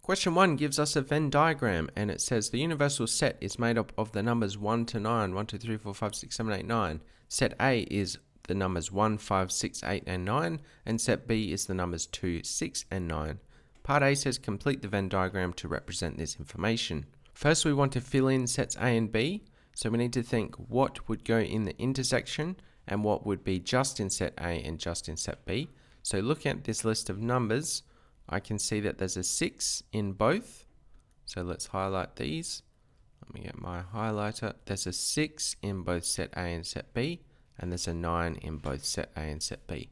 Question 1 gives us a Venn diagram, and it says the universal set is made up of the numbers 1 to 9, 1, 2, 3, 4, 5, 6, 7, 8, 9. Set A is the numbers 1, 5, 6, 8, and 9, and set B is the numbers 2, 6, and 9. Part A says complete the Venn diagram to represent this information. First, we want to fill in sets A and B, so we need to think what would go in the intersection and what would be just in set A and just in set B. So looking at this list of numbers, I can see that there's a 6 in both. So let's highlight these. Let me get my highlighter. There's a 6 in both set A and set B, and there's a 9 in both set A and set B.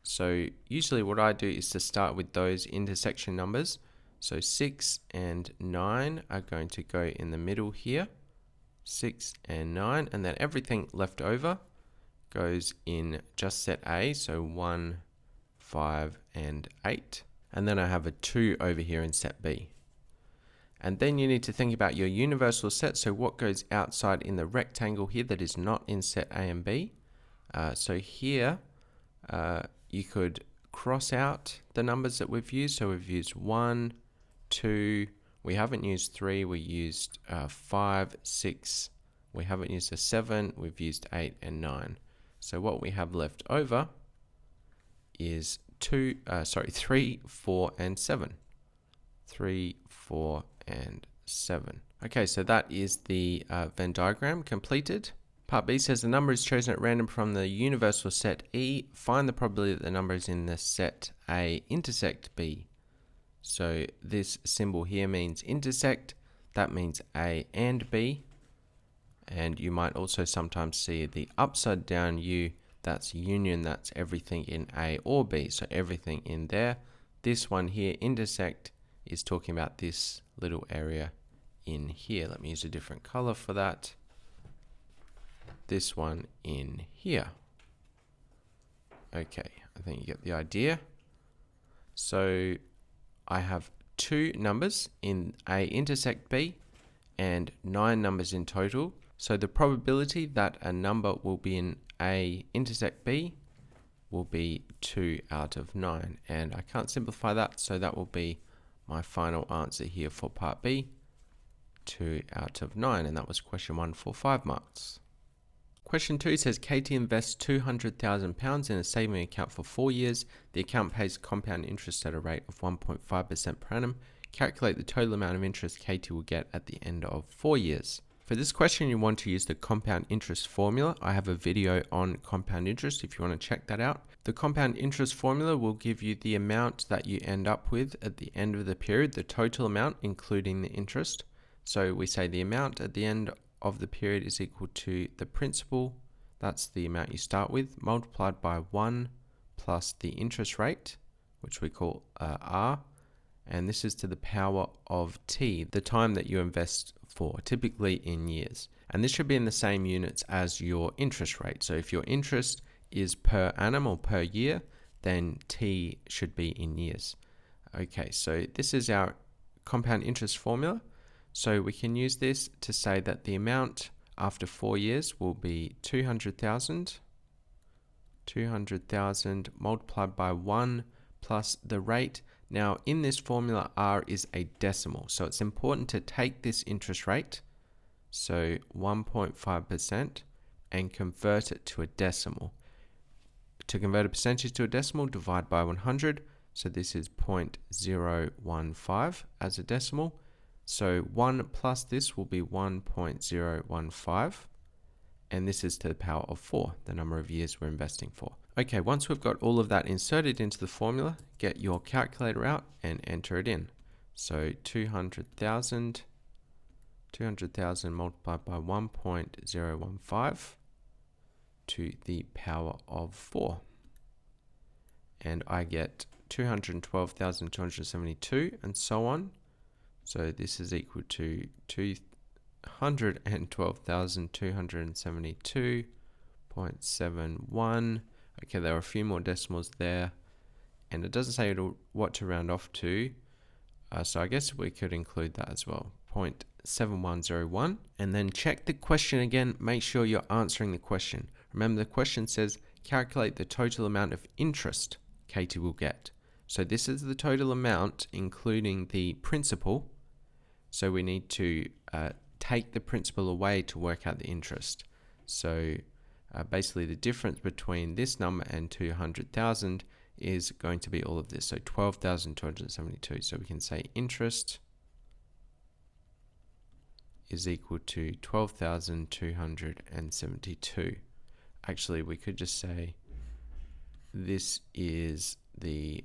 So usually what I do is to start with those intersection numbers. So 6 and 9 are going to go in the middle here. 6 and 9, and then everything left over goes in just set A, so 1, 5, and 8. And then I have a 2 over here in set B. And then you need to think about your universal set, so what goes outside in the rectangle here that is not in set A and B. So here, you could cross out the numbers that we've used. So we've used 1, 2, we haven't used 3, we used 5, 6, we haven't used a 7, we've used 8 and 9. So what we have left over is 3, 4, and 7. 3, 4, and 7. Okay, so that is the Venn diagram completed. Part B says the number is chosen at random from the universal set E. Find the probability that the number is in the set A intersect B. So this symbol here means intersect. That means A and B. And you might also sometimes see the upside down U. That's union, that's everything in A or B, so everything in there. This one here, intersect, is talking about this little area in here. Let me use a different color for that. This one in here. Okay, I think you get the idea. So I have 2 numbers in A intersect B and 9 numbers in total. So the probability that a number will be in A intersect B will be 2 out of 9. And I can't simplify that, so that will be my final answer here for part B, 2 out of 9. And that was question 1 for 5 marks. Question 2 says Katie invests £200,000 in a saving account for 4 years. The account pays compound interest at a rate of 1.5% per annum. Calculate the total amount of interest Katie will get at the end of 4 years. For this question, you want to use the compound interest formula. I have a video on compound interest if you want to check that out. The compound interest formula will give you the amount that you end up with at the end of the period, the total amount including the interest. So we say the amount at the end of the period is equal to the principal, that's the amount you start with, multiplied by 1 plus the interest rate, which we call R, and this is to the power of t, the time that you invest for, typically in years. And this should be in the same units as your interest rate. So if your interest is per annum or per year, then t should be in years. Okay, so this is our compound interest formula. So we can use this to say that the amount after 4 years will be 200,000 multiplied by 1 plus the rate. Now in this formula, R is a decimal, so it's important to take this interest rate, so 1.5%, and convert it to a decimal. To convert a percentage to a decimal, divide by 100, so this is 0.015 as a decimal. So 1 plus this will be 1.015, and this is to the power of 4, the number of years we're investing for. Okay, once we've got all of that inserted into the formula, get your calculator out and enter it in. So 200,000 multiplied by 1.015 to the power of 4. And I get 212,272 and so on. So this is equal to 212,272.71. Okay, there are a few more decimals there, and it doesn't say what to round off to, so I guess we could include that as well, 0.7101. And then check the question again, make sure you're answering the question. Remember, the question says calculate the total amount of interest Katie will get. So this is the total amount, including the principal. So we need to take the principal away to work out the interest. So basically the difference between this number and 200,000 is going to be all of this. So 12,272. So we can say interest is equal to 12,272. Actually, we could just say this is the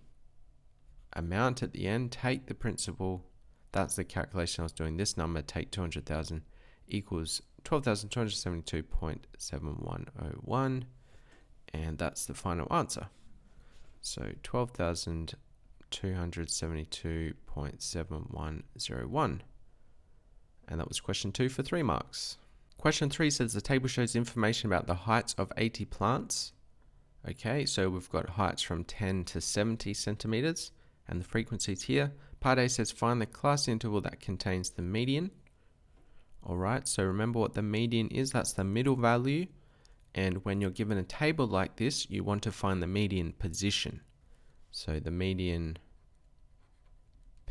amount at the end, take the principal. That's the calculation I was doing. This number, take 200,000, equals 12,272.7101. And that's the final answer. So 12,272.7101. And that was question 2 for 3 marks. Question 3 says the table shows information about the heights of 80 plants. Okay, so we've got heights from 10 to 70 centimeters and the frequencies here. Part A says find the class interval that contains the median. Alright, so remember what the median is. That's the middle value. And when you're given a table like this, you want to find the median position. So the median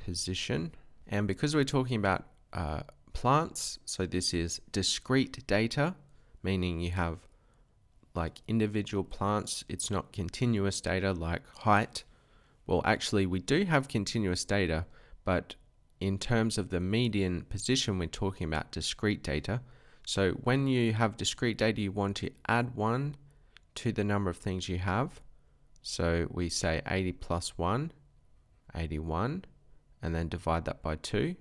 position. And because we're talking about plants, so this is discrete data, meaning you have like individual plants. It's not continuous data like height. Well, actually we do have continuous data, but in terms of the median position, we're talking about discrete data. So when you have discrete data, you want to add 1 to the number of things you have. So we say 80 plus 1, 81, and then divide that by 2.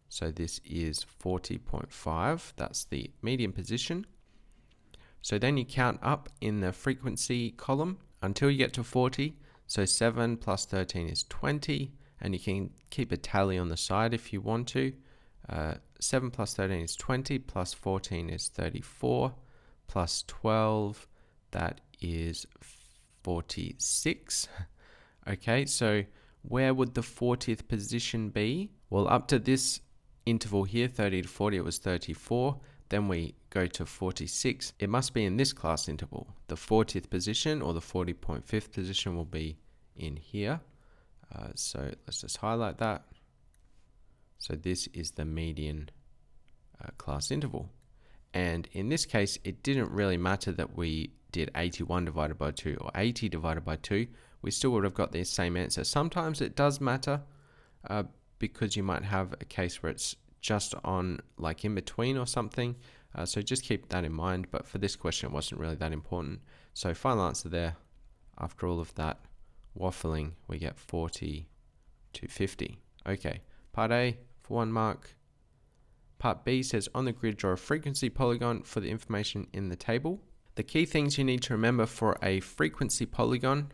So this is 40.5. That's the median position. So then you count up in the frequency column until you get to 40. So 7 plus 13 is 20. And you can keep a tally on the side if you want to. 7 plus 13 is 20, plus 14 is 34, plus 12, that is 46. Okay, so where would the 40th position be? Well, up to this interval here, 30 to 40, it was 34. Then we go to 46. It must be in this class interval. The 40th position or the 40.5th position will be in here. So let's just highlight that. So this is the median class interval. And in this case, it didn't really matter that we did 81 divided by 2 or 80 divided by 2. We still would have got the same answer. Sometimes it does matter because you might have a case where it's just on like in between or something. So just keep that in mind. But for this question, it wasn't really that important. So final answer there, after all of that waffling, we get 40 to 50. Okay, part A for 1 mark. Part B says on the grid draw a frequency polygon for the information in the table. The key things you need to remember for a frequency polygon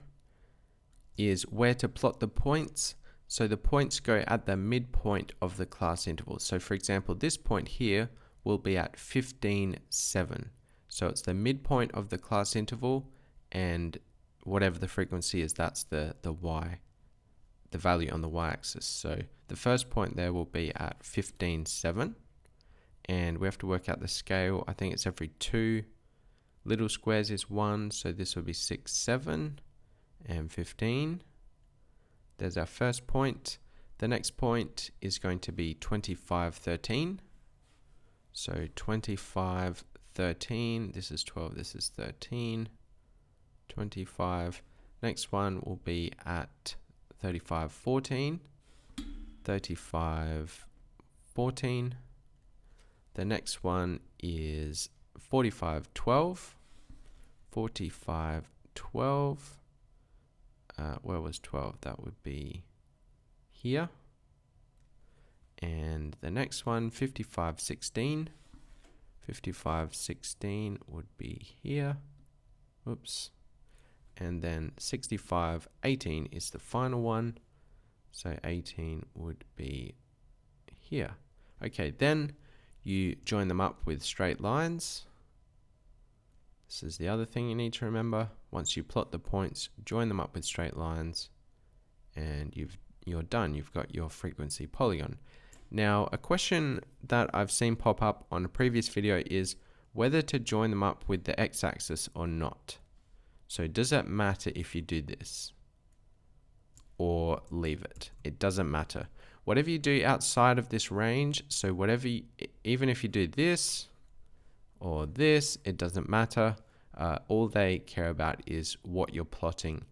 is where to plot the points. So the points go at the midpoint of the class interval. So for example, this point here will be at 15, 7. So it's the midpoint of the class interval, and whatever the frequency is, that's the y, the value on the y-axis. So the first point there will be at 15, 7. And we have to work out the scale. I think it's every 2 little squares is 1. So this will be 6, 7 and 15. There's our first point. The next point is going to be 25, 13. So 25, 13. This is 12. This is 13. 25. Next one will be at 35, 14. 35, 14. The next one is 45, 12. 45, 12. Where was 12? That would be here. And the next one, 55, 16. 55, 16 would be here. Oops. And then 65, 18 is the final one. So 18 would be here. Okay, then you join them up with straight lines. This is the other thing you need to remember. Once you plot the points, join them up with straight lines, and you're done. You've got your frequency polygon. Now, a question that I've seen pop up on a previous video is whether to join them up with the x-axis or not. So does that matter if you do this? or leave it. It doesn't matter. Whatever you do outside of this range, so whatever, even if you do this or this, it doesn't matter. All they care about is what you're plotting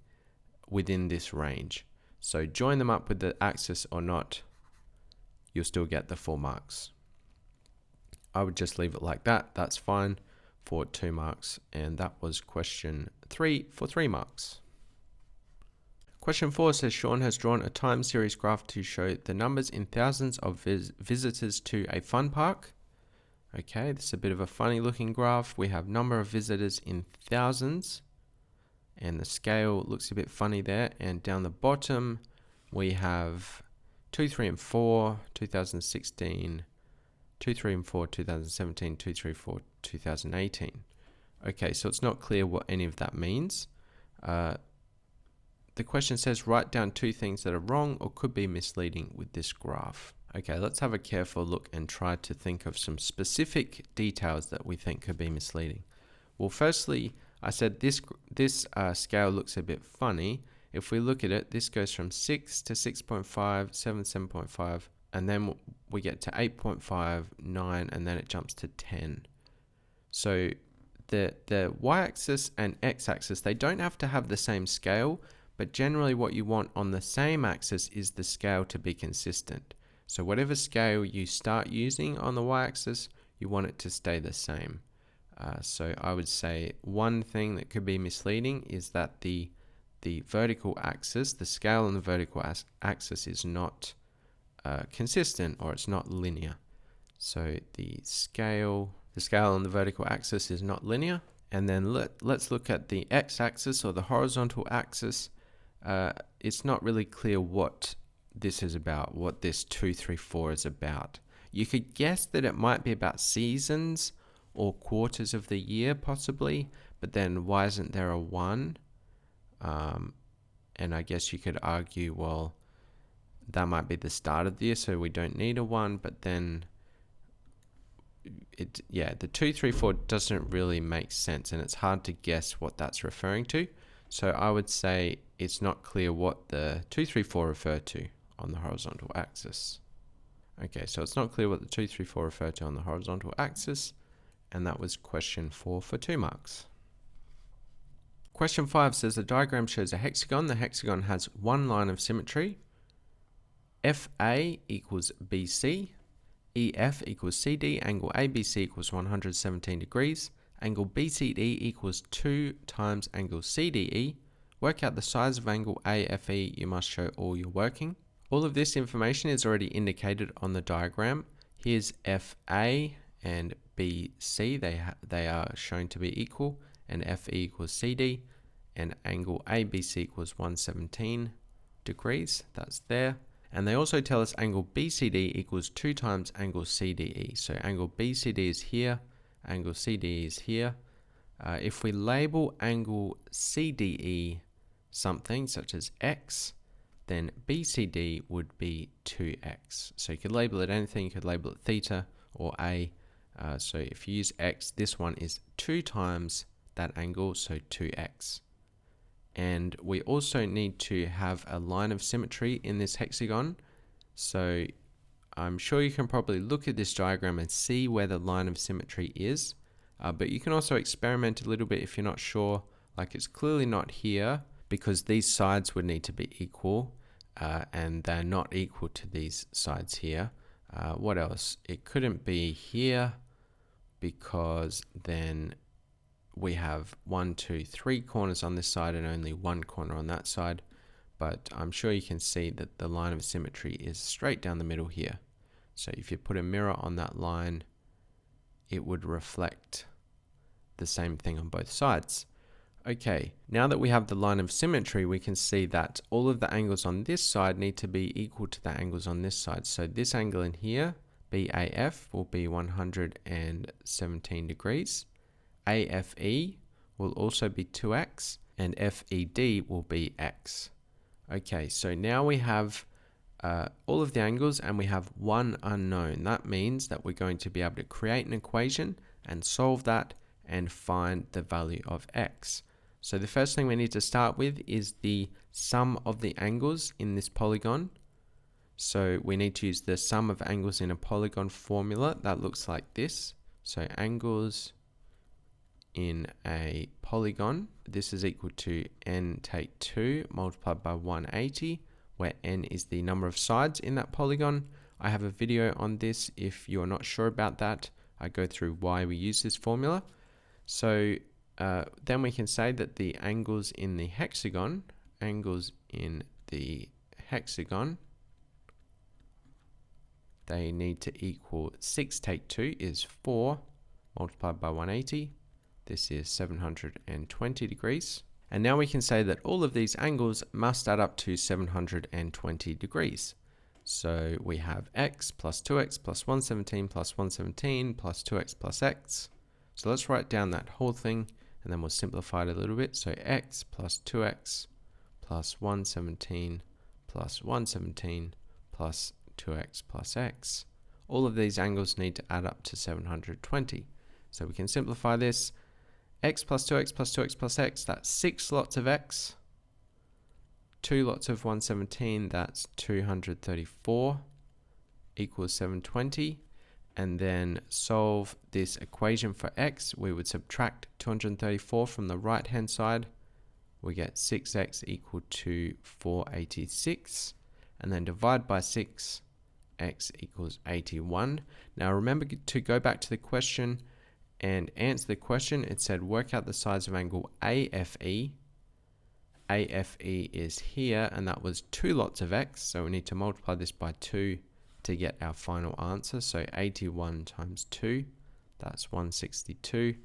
within this range. So join them up with the axis or not, you'll still get the 4 marks. I would just leave it like that. That's fine for 2 marks. And that was question 3 for 3 marks. Question 4 says Sean has drawn a time series graph to show the numbers in thousands of visitors to a fun park. Okay, this is a bit of a funny looking graph. We have number of visitors in thousands, and the scale looks a bit funny there. And down the bottom, we have 2, 3, and 4, 2016, 2, 3, and 4, 2017, 2, 3, 4, 2018. Okay, so it's not clear what any of that means. The question says write down 2 things that are wrong or could be misleading with this graph. Okay, let's have a careful look and try to think of some specific details that we think could be misleading. Well, firstly, I said this scale looks a bit funny. If we look at it, this goes from 6 to 6.5, 7, 7.5, and then we get to 8.5, 9, and then it jumps to 10. So the y-axis and x-axis, they don't have to have the same scale, but generally what you want on the same axis is the scale to be consistent. So whatever scale you start using on the y-axis, you want it to stay the same. So I would say one thing that could be misleading is that the vertical axis, the scale on the vertical axis is not consistent, or it's not linear. So the scale on the vertical axis is not linear. And then let's look at the x-axis or the horizontal axis. It's not really clear what this is about, what this 2, 3, 4 is about. You could guess that it might be about seasons or quarters of the year possibly, but then why isn't there a 1? And I guess you could argue, well, that might be the start of the year, so we don't need a 1, but then the 2, 3, 4 doesn't really make sense, and it's hard to guess what that's referring to. So I would say it's not clear what the 2, 3, 4 refer to on the horizontal axis. Okay, so it's not clear what the 2, 3, 4 refer to on the horizontal axis, and that was question 4 for 2 marks. Question 5 says the diagram shows a hexagon. The hexagon has one line of symmetry. FA equals BC, EF equals CD, angle ABC equals 117 degrees, angle BCD equals 2 times angle CDE. Work out the size of angle AFE. You must show all your working. All of this information is already indicated on the diagram. Here's FA and BC. They are shown to be equal, and FE equals CD, and angle ABC equals 117 degrees. That's there. And they also tell us angle BCD equals 2 times angle CDE. So angle BCD is here, angle CDE is here. If we label angle CDE something such as X, then BCD would be 2X. So you could label it anything. You could label it theta or A. So if you use X, this one is 2 times that angle, so 2X. And we also need to have a line of symmetry in this hexagon. So I'm sure you can probably look at this diagram and see where the line of symmetry is. But you can also experiment a little bit if you're not sure. Like, it's clearly not here because these sides would need to be equal, and they're not equal to these sides here. What else? It couldn't be here because then we have 1, 2, 3 corners on this side and only 1 corner on that side. But I'm sure you can see that the line of symmetry is straight down the middle here. So if you put a mirror on that line, it would reflect the same thing on both sides. Okay, now that we have the line of symmetry, we can see that all of the angles on this side need to be equal to the angles on this side. So this angle in here, BAF, will be 117 degrees. AFE will also be 2x, and FED will be x. Okay, so now we have all of the angles and we have one unknown. That means that we're going to be able to create an equation and solve that and find the value of x. So the first thing we need to start with is the sum of the angles in this polygon. So we need to use the sum of angles in a polygon formula that looks like this. So angles in a polygon, this is equal to n take 2 multiplied by 180, where n is the number of sides in that polygon. I have a video on this. If you're not sure about that, I go through why we use this formula. So then we can say that the angles in the hexagon, they need to equal 6 take 2 is 4 multiplied by 180. This is 720 degrees. And now we can say that all of these angles must add up to 720 degrees. So we have x plus 2x plus 117 plus 117 plus 2x plus x. So let's write down that whole thing and then we'll simplify it a little bit. So x plus 2x plus 117 plus 117 plus 2x plus x. All of these angles need to add up to 720. So we can simplify this. X plus 2x plus 2x plus x, that's 6 lots of x. 2 lots of 117, that's 234, equals 720. And then solve this equation for x. We would subtract 234 from the right hand side. We get 6x equal to 486. And then divide by 6, x equals 81. Now remember to go back to the question and answer the question. It said work out the size of angle AFE. AFE is here, and that was 2 lots of x, so we need to multiply this by 2 to get our final answer. So 81 times 2, that's 162.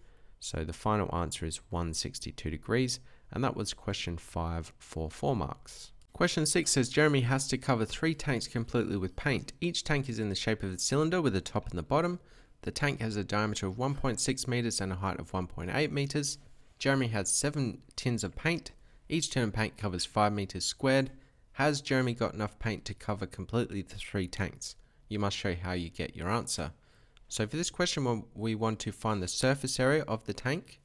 So the final answer is 162 degrees, and that was question 5 for 4 marks. Question 6 says Jeremy has to cover 3 tanks completely with paint. Each tank is in the shape of a cylinder with a top and the bottom. The tank has a diameter of 1.6 meters and a height of 1.8 meters. Jeremy has 7 tins of paint. Each tin of paint covers 5 meters squared. Has Jeremy got enough paint to cover completely the 3 tanks? You must show how you get your answer. So for this question, we want to find the surface area of the tank.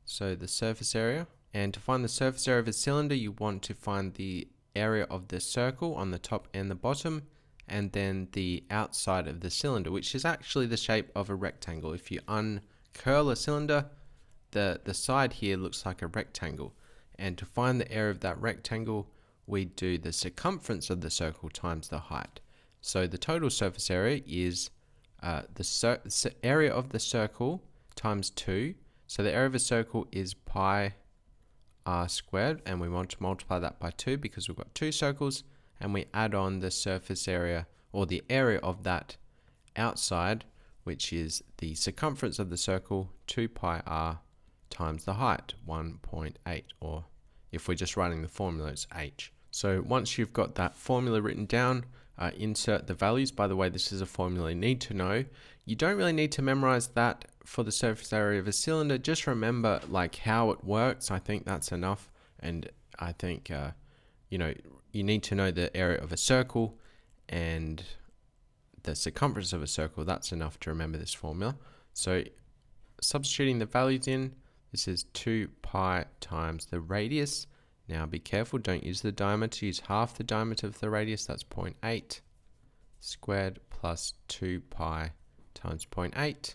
So the surface area. And to find the surface area of a cylinder, you want to find the area of the circle on the top and the bottom, and then the outside of the cylinder, which is actually the shape of a rectangle. If you uncurl a cylinder, the side here looks like a rectangle. And to find the area of that rectangle, we do the circumference of the circle times the height. So the total surface area is the area of the circle times 2. So the area of a circle is pi r squared, and we want to multiply that by 2 because we've got 2 circles, and we add on the surface area, or the area of that outside, which is the circumference of the circle, 2 pi r times the height, 1.8, or if we're just writing the formula, it's h. So once you've got that formula written down, insert the values. By the way, this is a formula you need to know. You don't really need to memorize that for the surface area of a cylinder. Just remember like how it works. I think that's enough. And I think, you need to know the area of a circle and the circumference of a circle. That's enough to remember this formula. So substituting the values in, this is 2 pi times the radius. Now be careful, don't use the diameter, use half the diameter of the radius, that's 0.8 squared plus 2 pi times 0.8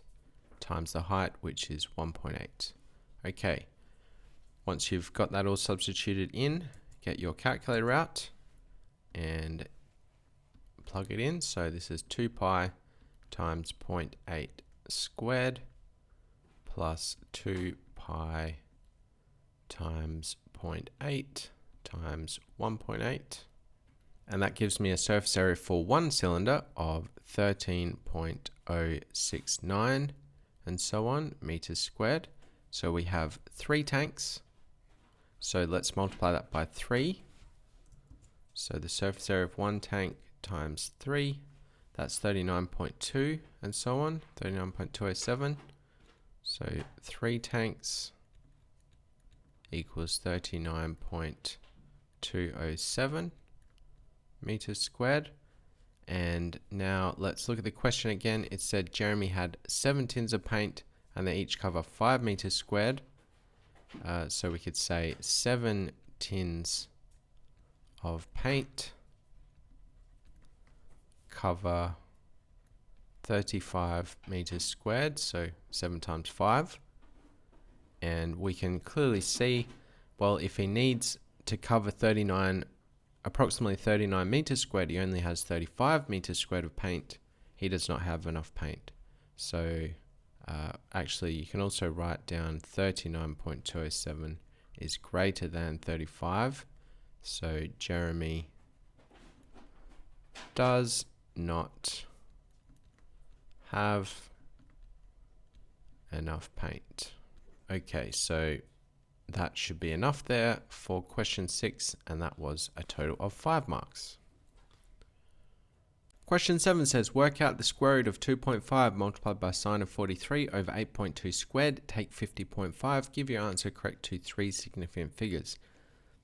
times the height, which is 1.8. Okay, once you've got that all substituted in, get your calculator out and plug it in. So this is 2 pi times 0.8 squared plus 2 pi times 0.8 times 1.8, and that gives me a surface area for one cylinder of 13.069 and so on meters squared. So we have 3 tanks, so let's multiply that by 3. So the surface area of one tank times 3, that's 39.2 and so on, 39.207. So 3 tanks equals 39.207 meters squared. And now let's look at the question again. It said Jeremy had 7 tins of paint and they each cover 5 meters squared. So we could say 7 tins of paint cover 35 meters squared, so 7 times 5. And we can clearly see, well, if he needs to cover approximately 39 meters squared, he only has 35 meters squared of paint. He does not have enough paint. So actually, you can also write down 39.207 is greater than 35. So Jeremy does not have enough paint. Okay, so that should be enough there for question 6, and that was a total of 5 marks. Question 7 says, work out the square root of 2.5 multiplied by sine of 43 over 8.2 squared, take 50.5, give your answer correct to 3 significant figures.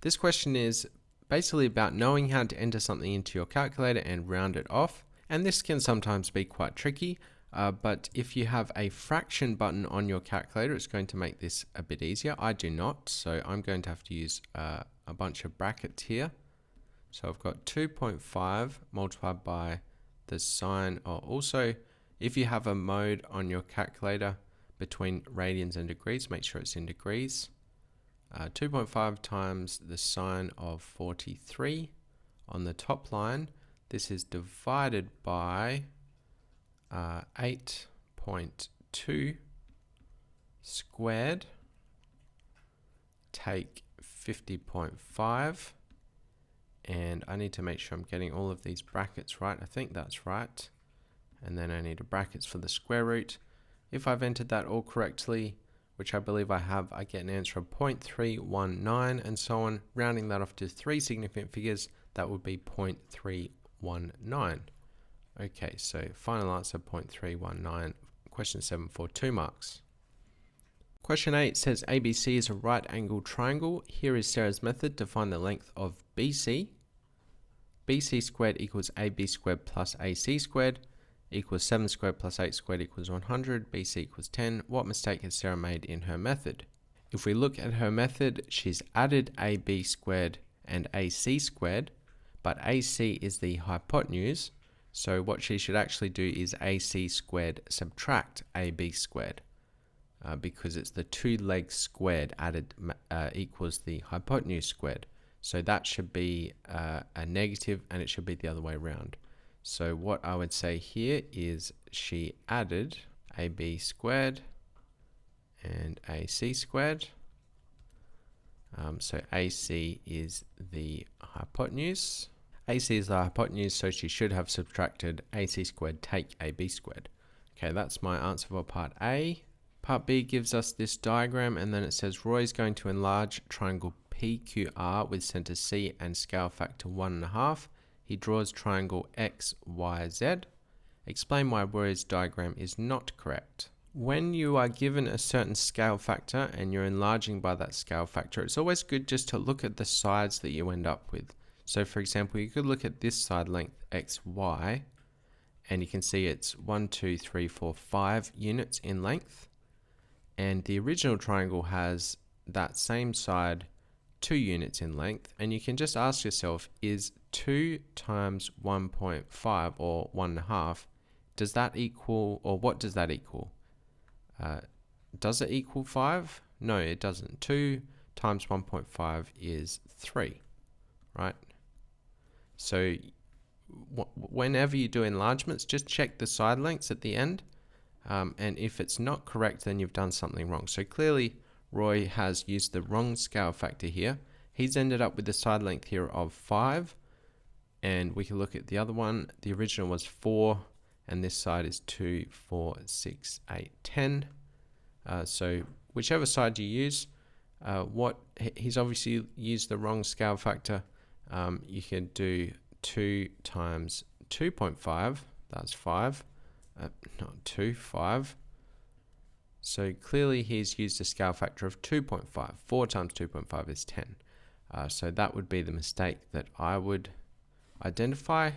This question is basically about knowing how to enter something into your calculator and round it off, and this can sometimes be quite tricky. But if you have a fraction button on your calculator, it's going to make this a bit easier. I do not, so I'm going to have to use a bunch of brackets here. So I've got 2.5 multiplied by the sine, or also if you have a mode on your calculator between radians and degrees, make sure it's in degrees. 2.5 times the sine of 43 on the top line. This is divided by 8.2 squared, take 50.5, and I need to make sure I'm getting all of these brackets right. I think that's right. And then I need a brackets for the square root. If I've entered that all correctly, which I believe I have, I get an answer of 0.319 and so on. Rounding that off to 3 significant figures, that would be 0.319. Okay, so final answer 0.319, question 7 for 2 marks. Question 8 says ABC is a right angled triangle. Here is Sarah's method to find the length of BC. BC squared equals AB squared plus AC squared equals 7 squared plus 8 squared equals 100. BC equals 10. What mistake has Sarah made in her method? If we look at her method, she's added AB squared and AC squared, but AC is the hypotenuse. So what she should actually do is AC squared subtract AB squared, because it's the 2 legs squared added equals the hypotenuse squared. So that should be a negative, and it should be the other way around. So what I would say here is she added AB squared and AC squared. So AC is the hypotenuse. AC is the hypotenuse, so she should have subtracted AC squared take AB squared. Okay, that's my answer for part A. Part B gives us this diagram, and then it says Roy is going to enlarge triangle PQR with center C and scale factor 1.5. He draws triangle XYZ. Explain why Roy's diagram is not correct. When you are given a certain scale factor and you're enlarging by that scale factor, it's always good just to look at the sides that you end up with. So for example, you could look at this side length XY, and you can see it's 1, 2, 3, 4, 5 units in length. And the original triangle has that same side 2 units in length. And you can just ask yourself, is 2 times 1.5 or 1.5, does that equal, or what does that equal? Does it equal 5? No, it doesn't. 2 times 1.5 is 3, right? So whenever you do enlargements, just check the side lengths at the end. And if it's not correct, then you've done something wrong. So clearly, Roy has used the wrong scale factor here. He's ended up with the side length here of 5. And we can look at the other one. The original was 4, and this side is 2, 4, 6, 8, 10. So whichever side you use, he's obviously used the wrong scale factor. You can do 2 times 2.5, that's 5. Not 2, 5. So clearly he's used a scale factor of 2.5. 4 times 2.5 is 10. So that would be the mistake that I would identify.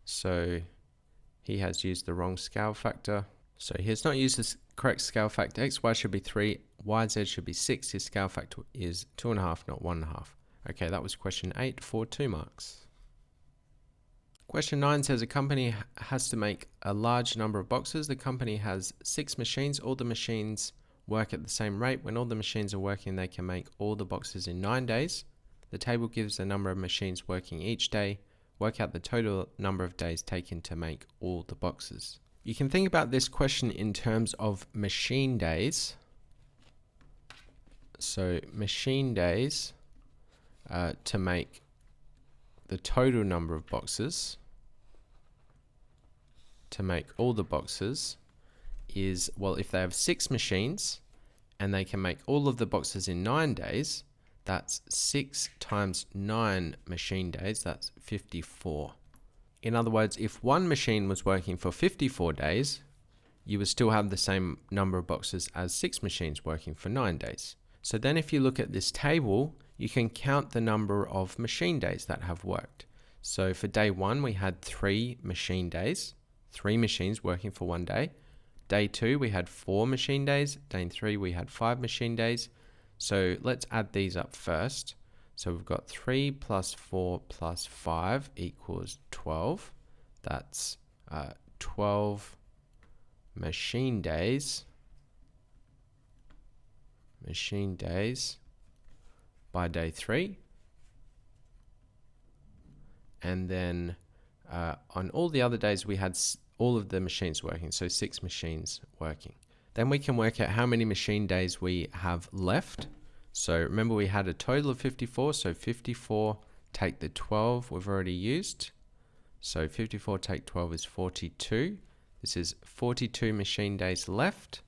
So he has used the wrong scale factor. So he has not used the correct scale factor. XY should be 3, YZ should be 6. His scale factor is 2.5, not 1.5. Okay, that was question 8 for 2 marks. Question 9 says a company has to make a large number of boxes. The company has 6 machines. All the machines work at the same rate. When all the machines are working, they can make all the boxes in 9 days. The table gives the number of machines working each day. Work out the total number of days taken to make all the boxes. You can think about this question in terms of machine days. So machine days to make the total number of boxes to make all the boxes is, well, if they have 6 machines and they can make all of the boxes in 9 days, that's 6 times 9 machine days, that's 54. In other words, if one machine was working for 54 days, you would still have the same number of boxes as 6 machines working for 9 days. So then if you look at this table, you can count the number of machine days that have worked. So for day 1, we had 3 machine days, 3 machines working for 1 day. Day 2, we had 4 machine days. Day 3, we had 5 machine days. So let's add these up first. So we've got 3 plus 4 plus 5 equals 12. That's 12 machine days by day 3. And then on all the other days, we had all of the machines working, so 6 machines working. Then we can work out how many machine days we have left. So remember, we had a total of 54, so 54 take the 12 we've already used. So 54 take 12 is 42. This is 42 machine days left.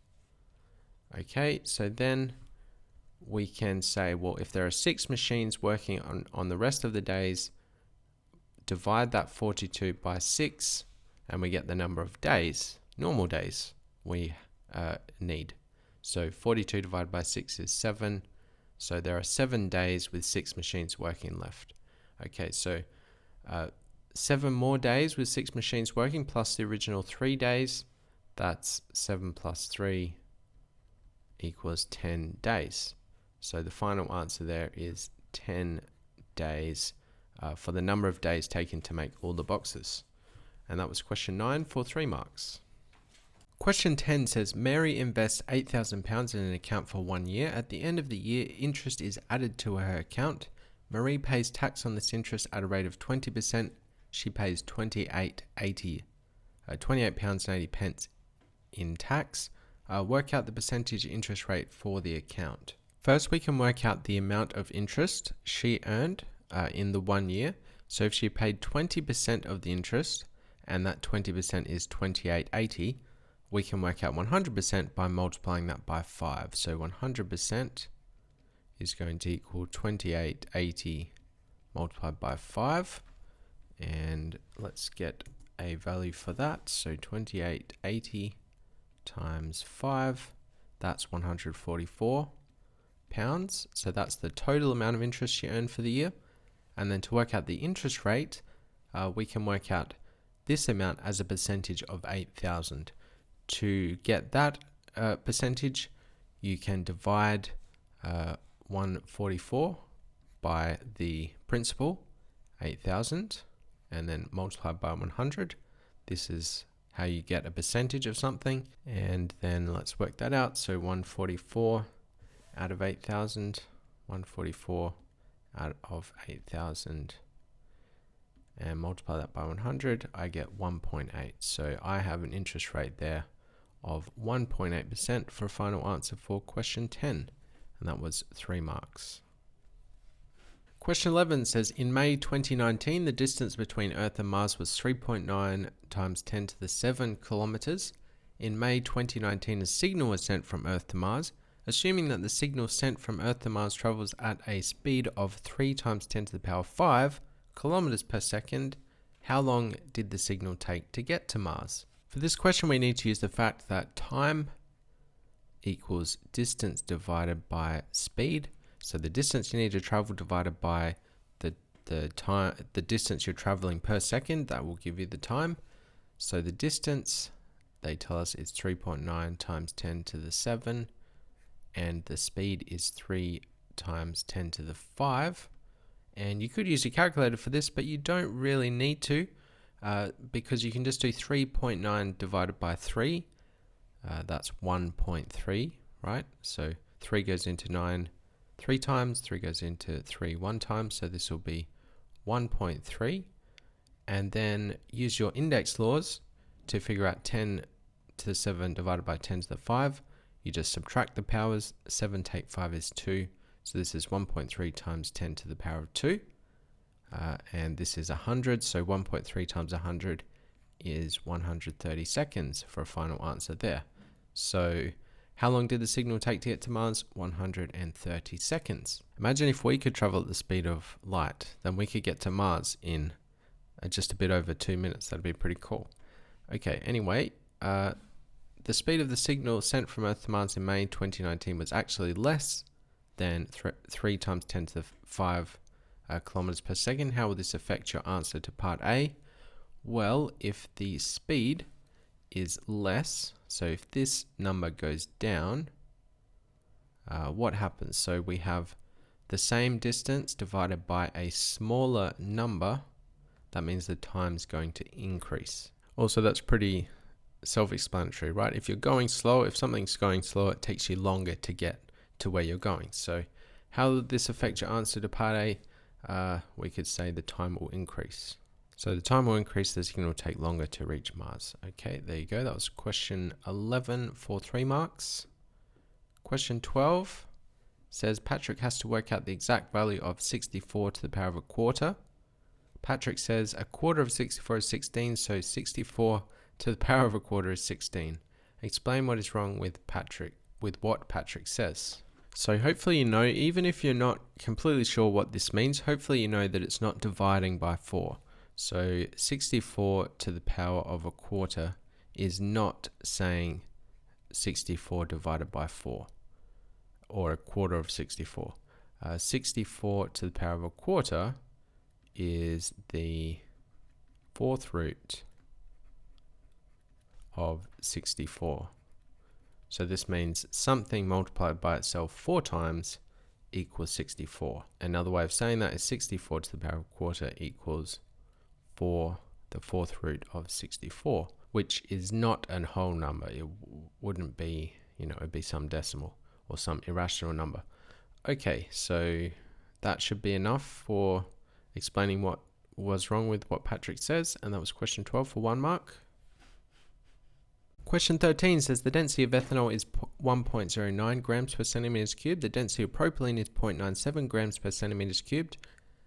Okay, so then we can say, well, if there are 6 machines working on the rest of the days, divide that 42 by 6, and we get the number of days, normal days, we need. So 42 divided by 6 is 7. So there are 7 days with 6 machines working left. Okay, so 7 more days with 6 machines working plus the original 3 days. That's 7 plus 3 equals 10 days. So the final answer there is 10 days for the number of days taken to make all the boxes. And that was question 9 for 3 marks. Question 10 says, Mary invests £8,000 in an account for 1 year. At the end of the year, interest is added to her account. Marie pays tax on this interest at a rate of 20%. She pays £28.80 in tax. Work out the percentage interest rate for the account. First, we can work out the amount of interest she earned in the 1 year. So if she paid 20% of the interest, and that 20% is £28.80, we can work out 100% by multiplying that by 5. So 100% is going to equal £28.80 multiplied by 5. And let's get a value for that. So £28.80 times 5, that's £144. So that's the total amount of interest she earned for the year. And then to work out the interest rate, we can work out this amount as a percentage of 8,000. To get that percentage, you can divide 144 by the principal, 8,000, and then multiply by 100. This is how you get a percentage of something. And then let's work that out. So 144 out of 8,000, 144 out of 8,000, and multiply that by 100, I get 1.8. So I have an interest rate there of 1.8% for a final answer for question 10, and that was 3 marks. Question 11 says, in May 2019, the distance between Earth and Mars was 3.9 times 10 to the 7 kilometers. In May 2019, a signal was sent from Earth to Mars. Assuming that the signal sent from Earth to Mars travels at a speed of 3 times 10 to the power 5 kilometers per second, how long did the signal take to get to Mars? For this question, we need to use the fact that time equals distance divided by speed. So the distance you need to travel divided by the distance you're traveling per second, that will give you the time. So the distance, they tell us, is 3.9 times 10 to the 7, and the speed is 3 times 10 to the 5. And you could use your calculator for this, but you don't really need to, because you can just do 3.9 divided by 3. That's 1.3, right? So 3 goes into 9 3 times, 3 goes into 3 1 time, so this will be 1.3. And then use your index laws to figure out 10 to the 7 divided by 10 to the 5. You just subtract the powers. 7 take 5 is 2. So this is 1.3 times 10 to the power of 2. And this is 100. So 1.3 times 100 is 130 seconds for a final answer there. So how long did the signal take to get to Mars? 130 seconds. Imagine if we could travel at the speed of light, then we could get to Mars in just a bit over 2 minutes. That'd be pretty cool. Okay, anyway, the speed of the signal sent from Earth to Mars in May 2019 was actually less than 3 times 10 to the 5 kilometers per second. How will this affect your answer to part A? Well, if the speed is less, so if this number goes down, what happens? So we have the same distance divided by a smaller number. That means the time's going to increase. Also, that's pretty self-explanatory, right? If you're going slow, if something's going slow, it takes you longer to get to where you're going. So how will this affect your answer to part A? We could say the time will increase. So the time will increase, the signal will take longer to reach Mars. Okay, there you go. That was question 11 for 3 marks. Question 12 says Patrick has to work out the exact value of 64 to the power of a quarter. Patrick says a quarter of 64 is 16, so 64 to the power of a quarter is 16. Explain what is wrong with what Patrick says. So hopefully you know, even if you're not completely sure what this means, hopefully you know that it's not dividing by 4. So 64 to the power of a quarter is not saying 64 divided by 4 or a quarter of 64. 64 to the power of a quarter is the 4th root of 64. So this means something multiplied by itself 4 times equals 64. Another way of saying that is 64 to the power of a quarter equals the 4th root of 64, which is not a whole number. It wouldn't be, it'd be some decimal or some irrational number. Okay, so that should be enough for explaining what was wrong with what Patrick says, and that was question 12 for 1 mark. Question 13 says the density of ethanol is 1.09 grams per centimeters cubed. The density of propylene is 0.97 grams per centimeters cubed.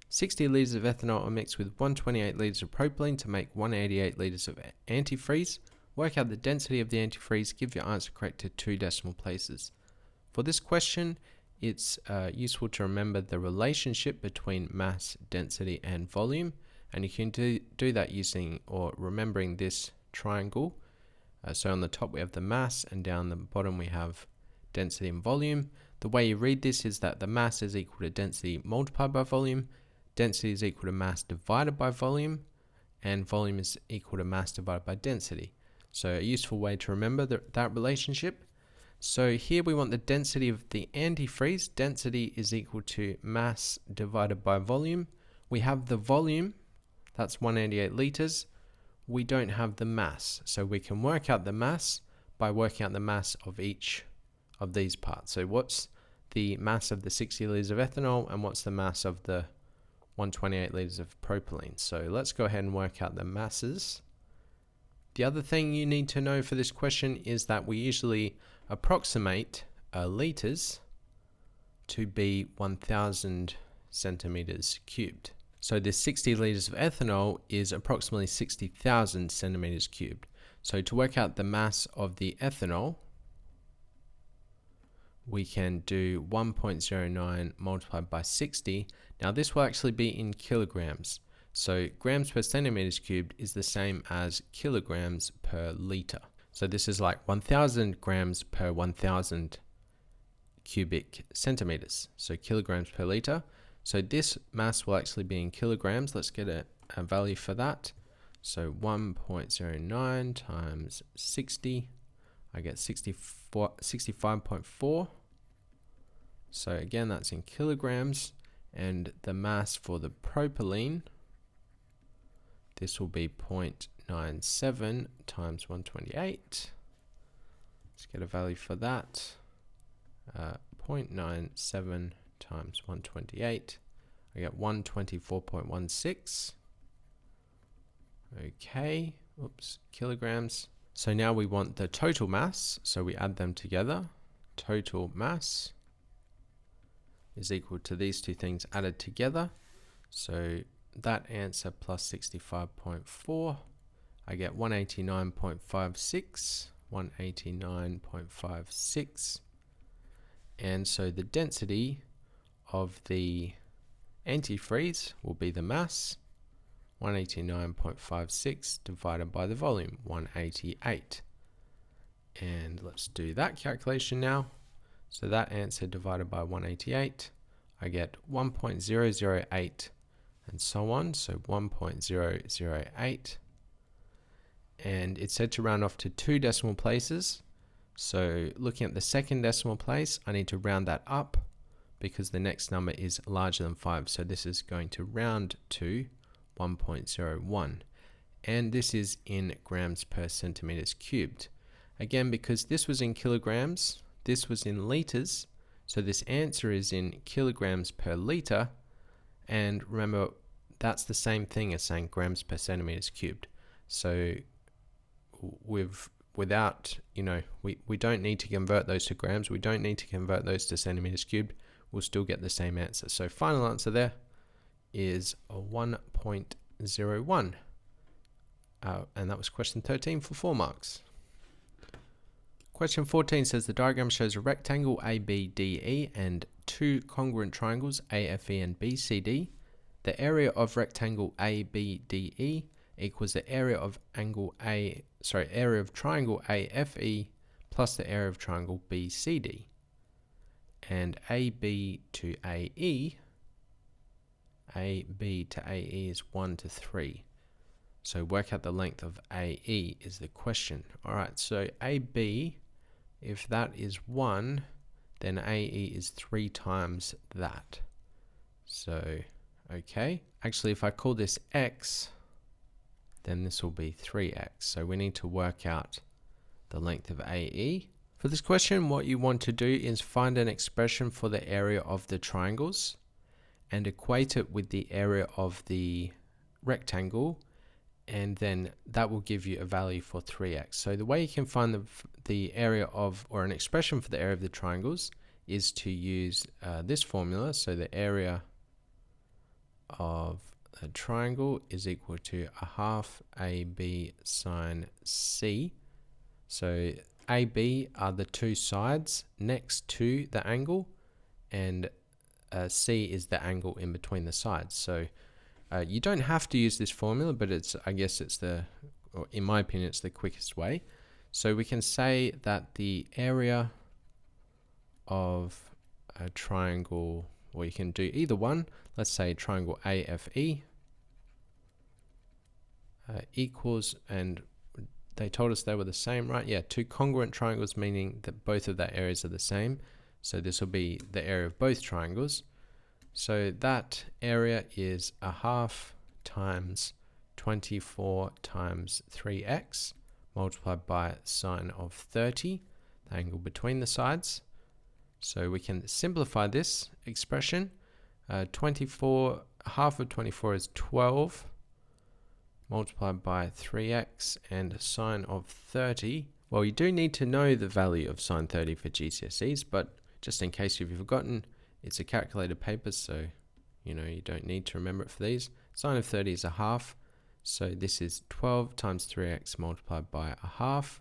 60 litres of ethanol are mixed with 128 litres of propylene to make 188 litres of antifreeze. Work out the density of the antifreeze. Give your answer correct to 2 decimal places. For this question, it's useful to remember the relationship between mass, density, and volume. And you can do that using or remembering this triangle. So on the top we have the mass, and down the bottom we have density and volume. The way you read this is that the mass is equal to density multiplied by volume. Density is equal to mass divided by volume, and volume is equal to mass divided by density. So a useful way to remember that relationship. So here we want the density of the antifreeze. Density is equal to mass divided by volume. We have the volume, that's 188 litres. We don't have the mass, so we can work out the mass by working out the mass of each of these parts. So what's the mass of the 60 litres of ethanol, and what's the mass of the 128 litres of propylene? So let's go ahead and work out the masses. The other thing you need to know for this question is that we usually approximate litres to be 1000 centimetres cubed. So this 60 litres of ethanol is approximately 60,000 centimetres cubed. So to work out the mass of the ethanol, we can do 1.09 multiplied by 60. Now this will actually be in kilograms. So grams per centimeters cubed is the same as kilograms per liter. So this is like 1000 grams per 1000 cubic centimeters. So kilograms per liter. So this mass will actually be in kilograms. Let's get a value for that. So 1.09 times 60, I get 65.4. So again, that's in kilograms. And the mass for the propylene, this will be 0.97 times 128. Let's get a value for that. 0.97 times 128. I get 124.16. Okay, oops, kilograms. So now we want the total mass, so we add them together. Total mass is equal to these two things added together. So that answer plus 65.4, I get 189.56. 189.56. And so the density of the antifreeze will be the mass, 189.56 divided by the volume, 188. And let's do that calculation now. So that answer divided by 188, I get 1.008 and so on. So 1.008. And it's said to round off to 2 decimal places. So looking at the second decimal place, I need to round that up because the next number is larger than 5. So this is going to round to 1.01. And this is in grams per centimeters cubed. Again, because this was in kilograms, this was in liters, so this answer is in kilograms per liter. And remember, that's the same thing as saying grams per centimeters cubed. So without, we don't need to convert those to grams. We don't need to convert those to centimeters cubed. We'll still get the same answer. So final answer there is a 1.01. And that was question 13 for 4 marks. Question 14 says the diagram shows a rectangle ABDE and 2 congruent triangles AFE and BCD. The area of rectangle ABDE equals the area of area of triangle AFE plus the area of triangle BCD. And AB to AE, AB to AE is 1 to 3. So work out the length of AE is the question. Alright, so AB, if that is 1, then AE is 3 times that. So, okay. Actually, if I call this X, then this will be 3X. So we need to work out the length of AE. For this question, what you want to do is find an expression for the area of the triangles and equate it with the area of the rectangle, and then that will give you a value for 3x. So the way you can find the area of, or an expression for the area of the triangles, is to use this formula. So the area of a triangle is equal to a half AB sine C. So AB are the 2 sides next to the angle, and C is the angle in between the sides. So you don't have to use this formula, but I guess it's or in my opinion, it's the quickest way. So we can say that the area of a triangle, or you can do either one. Let's say triangle AFE equals, and they told us they were the same, right? Yeah, 2 congruent triangles, meaning that both of their areas are the same. So this will be the area of both triangles. So that area is a half times 24 times 3x multiplied by sine of 30, the angle between the sides. So we can simplify this expression. 24, half of 24 is 12 multiplied by 3x, and sine of 30. Well, you do need to know the value of sine 30 for GCSEs, but just in case you've forgotten, it's a calculated paper, so you don't need to remember it for these. Sine of 30 is a half, so this is 12 times 3x multiplied by a half.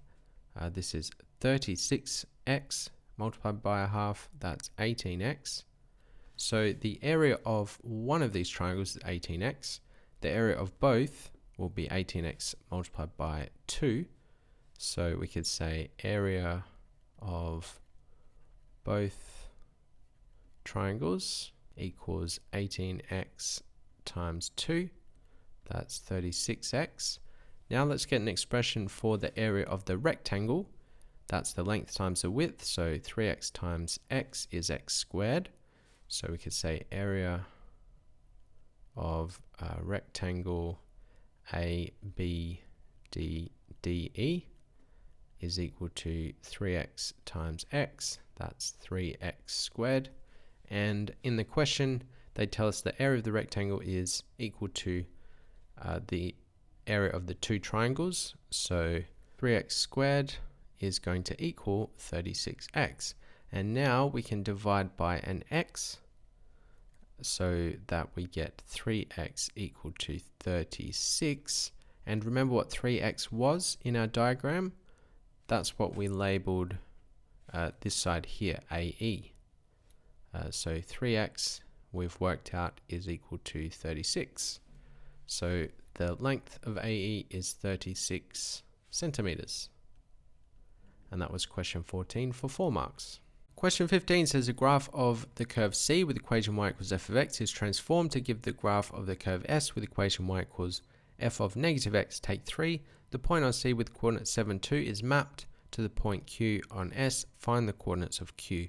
This is 36x multiplied by a half, that's 18x. So the area of one of these triangles is 18x. The area of both will be 18x multiplied by 2. So we could say area of both triangles equals 18x times 2. That's 36x. Now let's get an expression for the area of the rectangle. That's the length times the width. So 3x times x is x squared. So we could say area of a rectangle ABDDE is equal to 3x times x, that's 3x squared. And in the question, they tell us the area of the rectangle is equal to the area of the two triangles. So 3x squared is going to equal 36x. And now we can divide by an x so that we get 3x equal to 36. And remember what 3x was in our diagram? That's what we labeled this side here, AE. So 3x we've worked out is equal to 36. So the length of AE is 36 centimeters. And that was question 14 for 4 marks. Question 15 says a graph of the curve C with equation y equals f of x is transformed to give the graph of the curve S with equation y equals f of negative x. Take 3. The point on C with coordinates 7, 2 is mapped to the point Q on S. Find the coordinates of Q.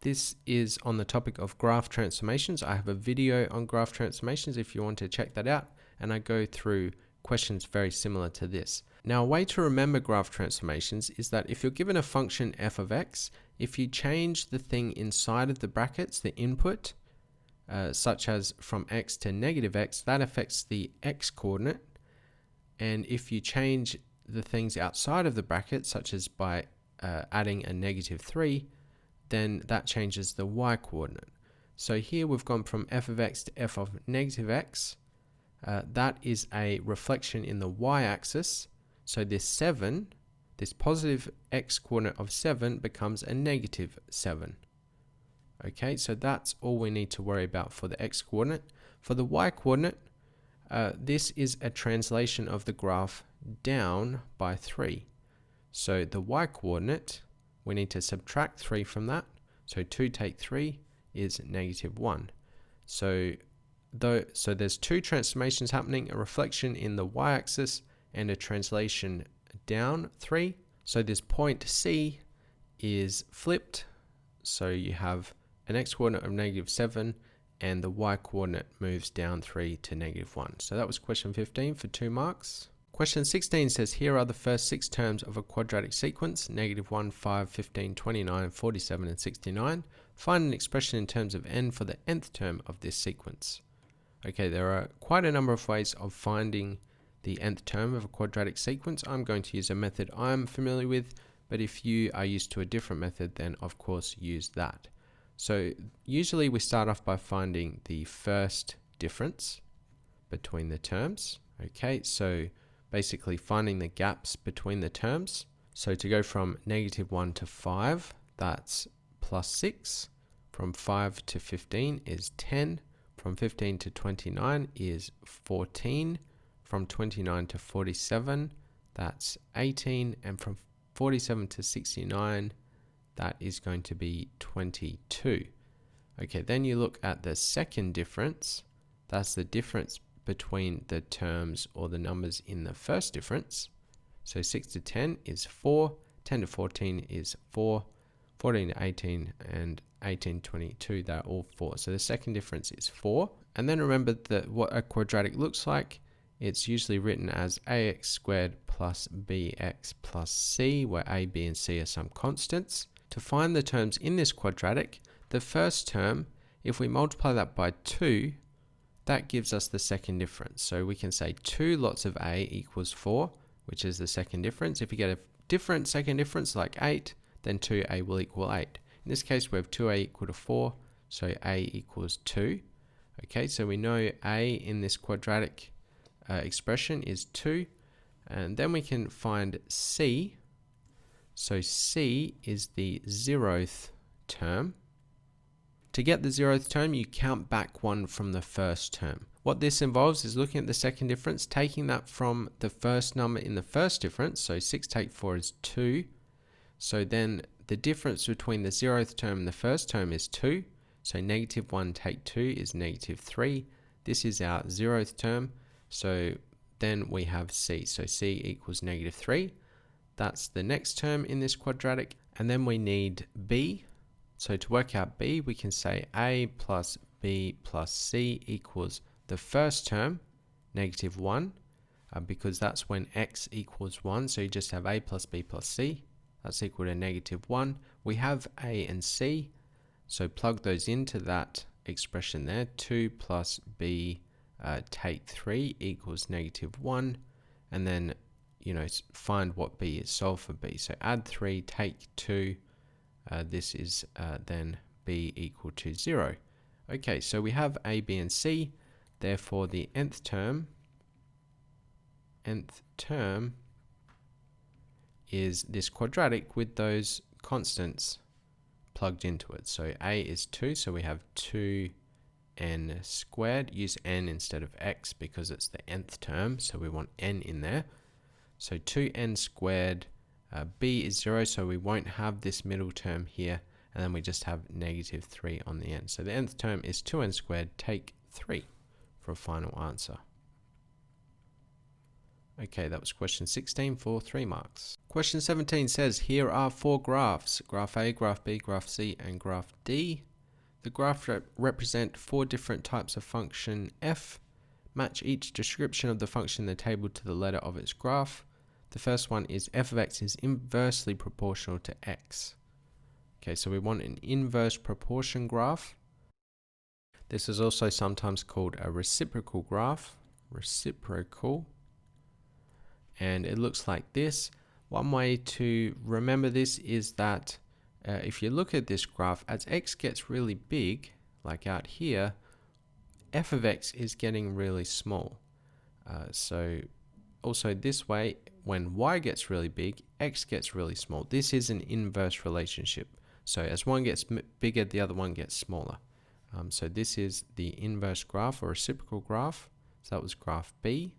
This is on the topic of graph transformations. I have a video on graph transformations if you want to check that out, and I go through questions very similar to this. Now, a way to remember graph transformations is that if you're given a function f of x, if you change the thing inside of the brackets, the input, such as from x to negative x, that affects the x coordinate. And if you change the things outside of the bracket, such as by adding a negative 3, then that changes the y coordinate. So here we've gone from f of x to f of negative x. That is a reflection in the y-axis. So this 7, this positive x coordinate of 7 becomes a negative 7. Okay, so that's all we need to worry about for the x coordinate. For the y coordinate, this is a translation of the graph down by 3. So the y coordinate, we need to subtract 3 from that. So 2 take 3 is negative 1. So there's two transformations happening, a reflection in the y-axis and a translation down 3. So this point C is flipped. So you have an x coordinate of negative 7 and the y coordinate moves down 3 to negative 1. So that was question 15 for 2 marks. Question 16 says, here are the first 6 terms of a quadratic sequence, negative 1, 5, 15, 29, 47, and 69. Find an expression in terms of n for the nth term of this sequence. Okay, there are quite a number of ways of finding the nth term of a quadratic sequence. I'm going to use a method I'm familiar with, but if you are used to a different method, then of course use that. So usually we start off by finding the first difference between the terms. Okay, so basically finding the gaps between the terms. So to go from negative 1 to 5, that's plus 6. From 5 to 15 is 10. From 15 to 29 is 14. From 29 to 47, that's 18. And from 47 to 69, that is going to be 22. Okay, then you look at the second difference. That's the difference between the terms or the numbers in the first difference. So 6 to 10 is 4, 10 to 14 is 4, 14 to 18 and 18 to 22, they're all 4. So the second difference is 4. And then remember that what a quadratic looks like, it's usually written as ax squared plus bx plus c, where a, b, and c are some constants. To find the terms in this quadratic, the first term, if we multiply that by 2, that gives us the second difference. So we can say 2 lots of a equals 4, which is the second difference. If you get a different second difference like 8, then 2a will equal 8. In this case, we have 2a equal to 4, so a equals 2. Okay, so we know a in this quadratic expression is 2. And then we can find c. So c is the 0th term. To get the 0th term, you count back 1 from the first term. What this involves is looking at the second difference, taking that from the first number in the first difference. So 6 take 4 is 2. So then the difference between the 0th term and the first term is 2. So negative 1 take 2 is negative 3. This is our 0th term. So then we have c. So c equals negative 3. That's the next term in this quadratic. And then we need b. So to work out b, we can say a plus b plus c equals the first term, negative 1, because that's when x equals 1. So you just have a plus b plus c. That's equal to negative 1. We have a and c, so plug those into that expression there. 2 plus b take 3 equals negative 1. And then, find what b is, solve for b. So add 3, take 2. This is then b equal to 0. Okay, so we have a, b, and c. Therefore, the nth term is this quadratic with those constants plugged into it. So a is 2, so we have 2n squared. Use n instead of x because it's the nth term, so we want n in there. So 2n squared. B is 0, so we won't have this middle term here, and then we just have negative 3 on the end. So the nth term is 2n squared, take 3 for a final answer. Okay, that was question 16 for 3 marks. Question 17 says, here are 4 graphs, graph A, graph B, graph C, and graph D. The graphs represent 4 different types of function f. Match each description of the function in the table to the letter of its graph. The first one is f of x is inversely proportional to x. Okay, so we want an inverse proportion graph. This is also sometimes called a reciprocal graph. Reciprocal. And it looks like this. One way to remember this is that if you look at this graph, as x gets really big, like out here, f of x is getting really small. So also this way, when y gets really big, x gets really small. This is an inverse relationship. So as one gets bigger, the other one gets smaller. So this is the inverse graph or reciprocal graph. So that was graph B.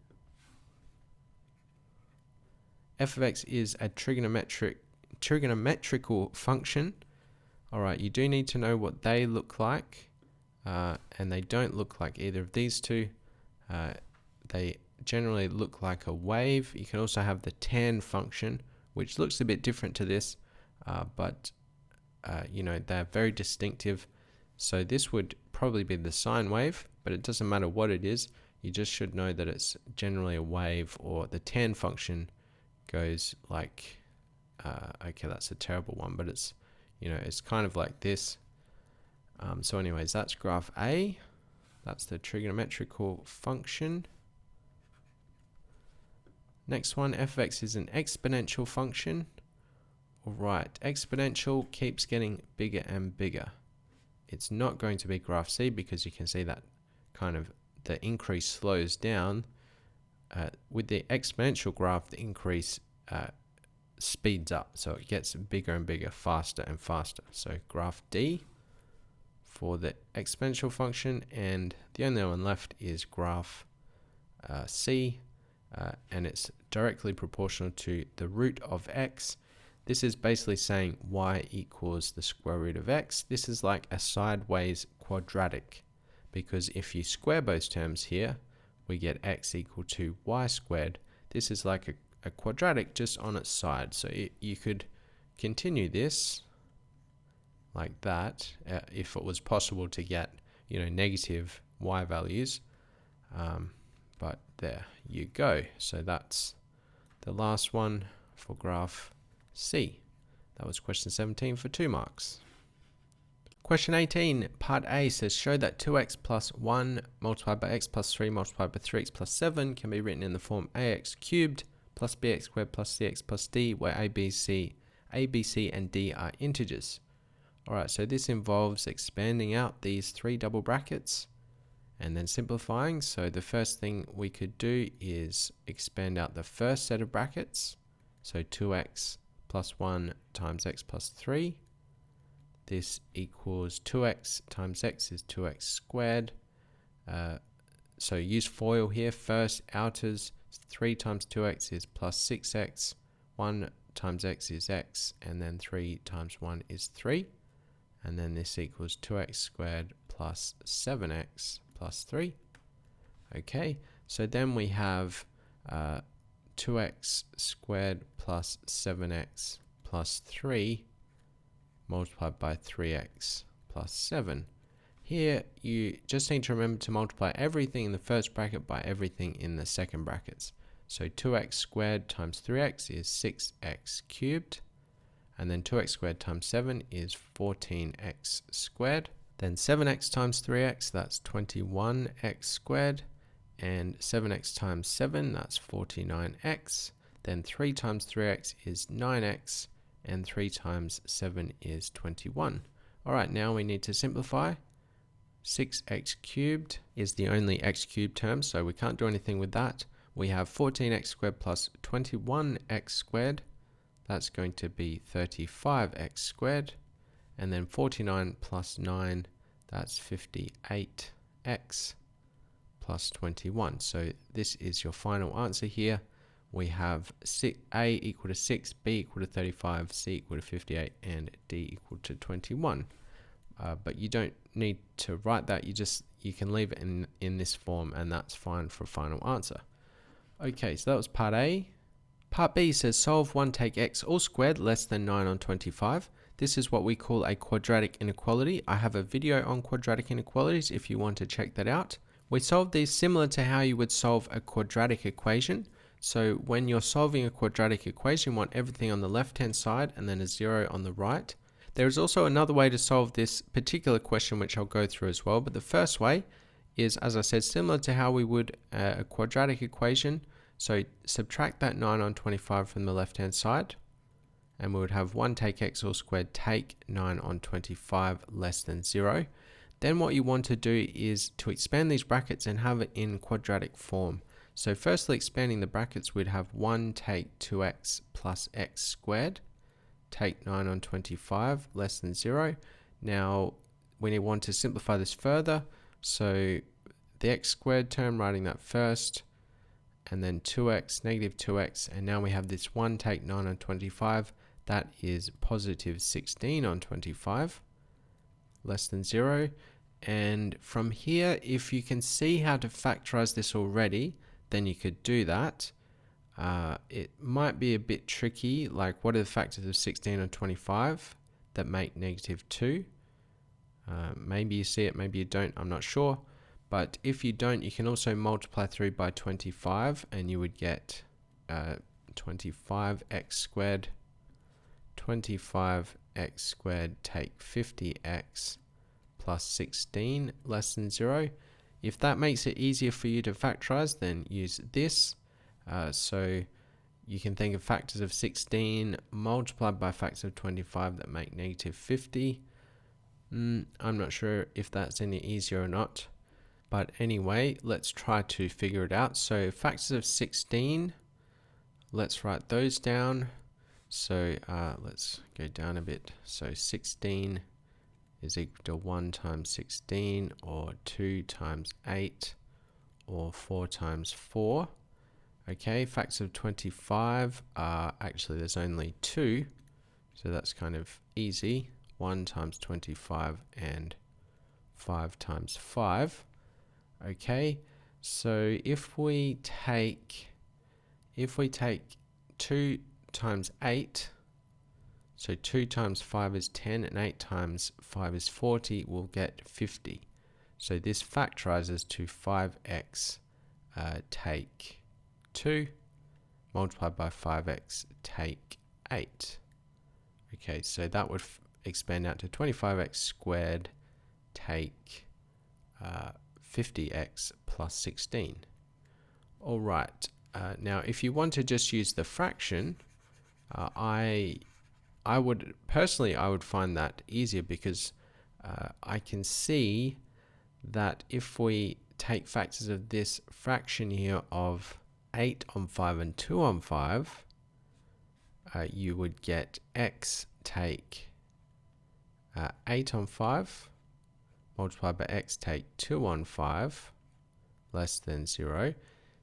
F of x is a trigonometrical function. All right, you do need to know what they look like, and they don't look like either of these two. They generally look like a wave. You can also have the tan function, which looks a bit different to this, but they're very distinctive. So this would probably be the sine wave, but it doesn't matter what it is. You just should know that it's generally a wave, or the tan function goes like, okay, that's a terrible one, but it's, it's kind of like this. So anyways, that's graph A. That's the trigonometrical function. Next one, f of x is an exponential function. All right, exponential keeps getting bigger and bigger. It's not going to be graph C because you can see that kind of the increase slows down. With the exponential graph, the increase speeds up, so it gets bigger and bigger, faster and faster. So graph D for the exponential function, and the only one left is graph C, and it's directly proportional to the root of x. This is basically saying y equals the square root of x. This is like a sideways quadratic, because if you square both terms here, we get x equal to y squared. This is like a quadratic just on its side. So you could continue this like that if it was possible to get negative y values. But there you go. So that's the last one for graph C. That was question 17 for 2 marks. Question 18, part A says, show that 2x plus 1 multiplied by x plus 3 multiplied by 3x plus 7 can be written in the form ax cubed plus bx squared plus cx plus d, where a, b, c, and d are integers. Alright, so this involves expanding out these 3 double brackets and then simplifying. So the first thing we could do is expand out the first set of brackets. So 2x plus 1 times x plus 3. This equals 2x times x is 2x squared. So use FOIL here. First, outers, 3 times 2x is plus 6x. 1 times x is x. And then 3 times 1 is 3. And then this equals 2x squared plus 7x plus 3. Okay, so then we have 2x squared plus 7x plus 3 multiplied by 3x plus 7. Here, you just need to remember to multiply everything in the first bracket by everything in the second brackets. So 2x squared times 3x is 6x cubed. And then 2x squared times 7 is 14x squared. Then 7x times 3x, that's 21x squared. And 7x times 7, that's 49x. Then 3 times 3x is 9x. And 3 times 7 is 21. Alright, now we need to simplify. 6x cubed is the only x cubed term, so we can't do anything with that. We have 14x squared plus 21x squared. That's going to be 35x squared. And then 49 plus 9, that's 58x plus 21. So this is your final answer here. We have A equal to 6, B equal to 35, C equal to 58, and D equal to 21. But you don't need to write that. You can leave it in this form, and that's fine for a final answer. Okay, so that was part A. Part B says solve 1 take x all squared less than 9 on 25. This is what we call a quadratic inequality. I have a video on quadratic inequalities if you want to check that out. We solve these similar to how you would solve a quadratic equation. So when you're solving a quadratic equation, you want everything on the left-hand side and then a 0 on the right. There is also another way to solve this particular question, which I'll go through as well. But the first way is, as I said, similar to how we would a quadratic equation. So subtract that 9 on 25 from the left-hand side. And we would have 1 take x all squared take 9 on 25 less than 0. Then what you want to do is to expand these brackets and have it in quadratic form. So firstly, expanding the brackets, we'd have 1 take 2x plus x squared take 9 on 25 less than 0. Now we want to simplify this further. So the x squared term, writing that first, and then 2x, negative 2x, and now we have this 1 take 9 on 25. That is positive 16 on 25 less than 0. And from here, if you can see how to factorize this already, then you could do that. It might be a bit tricky, like what are the factors of 16 on 25 that make negative 2? Maybe you see it, maybe you don't, I'm not sure. But if you don't, you can also multiply through by 25 and you would get 25x squared. 25x squared take 50x plus 16 less than 0. If that makes it easier for you to factorize, then use this. So you can think of factors of 16 multiplied by factors of 25 that make negative 50. I'm not sure if that's any easier or not. But anyway, let's try to figure it out. So factors of 16, let's write those down. So let's go down a bit. So 16 is equal to 1 times 16, or 2 times 8, or 4 times 4. Okay, factors of 25 are actually, there's only 2, so that's kind of easy. 1 times 25 and 5 times 5. Okay, so if we take 2 times 8, so 2 times 5 is 10 and 8 times 5 is 40, we'll get 50. So this factorizes to 5x take 2 multiplied by 5x take 8. Okay, so that would expand out to 25x squared take 50x plus 16. All right, now if you want to just use the fraction, I would find that easier because I can see that if we take factors of this fraction here of 8 on 5 and 2 on 5, you would get x take 8 on 5 multiplied by x take 2 on 5 less than 0.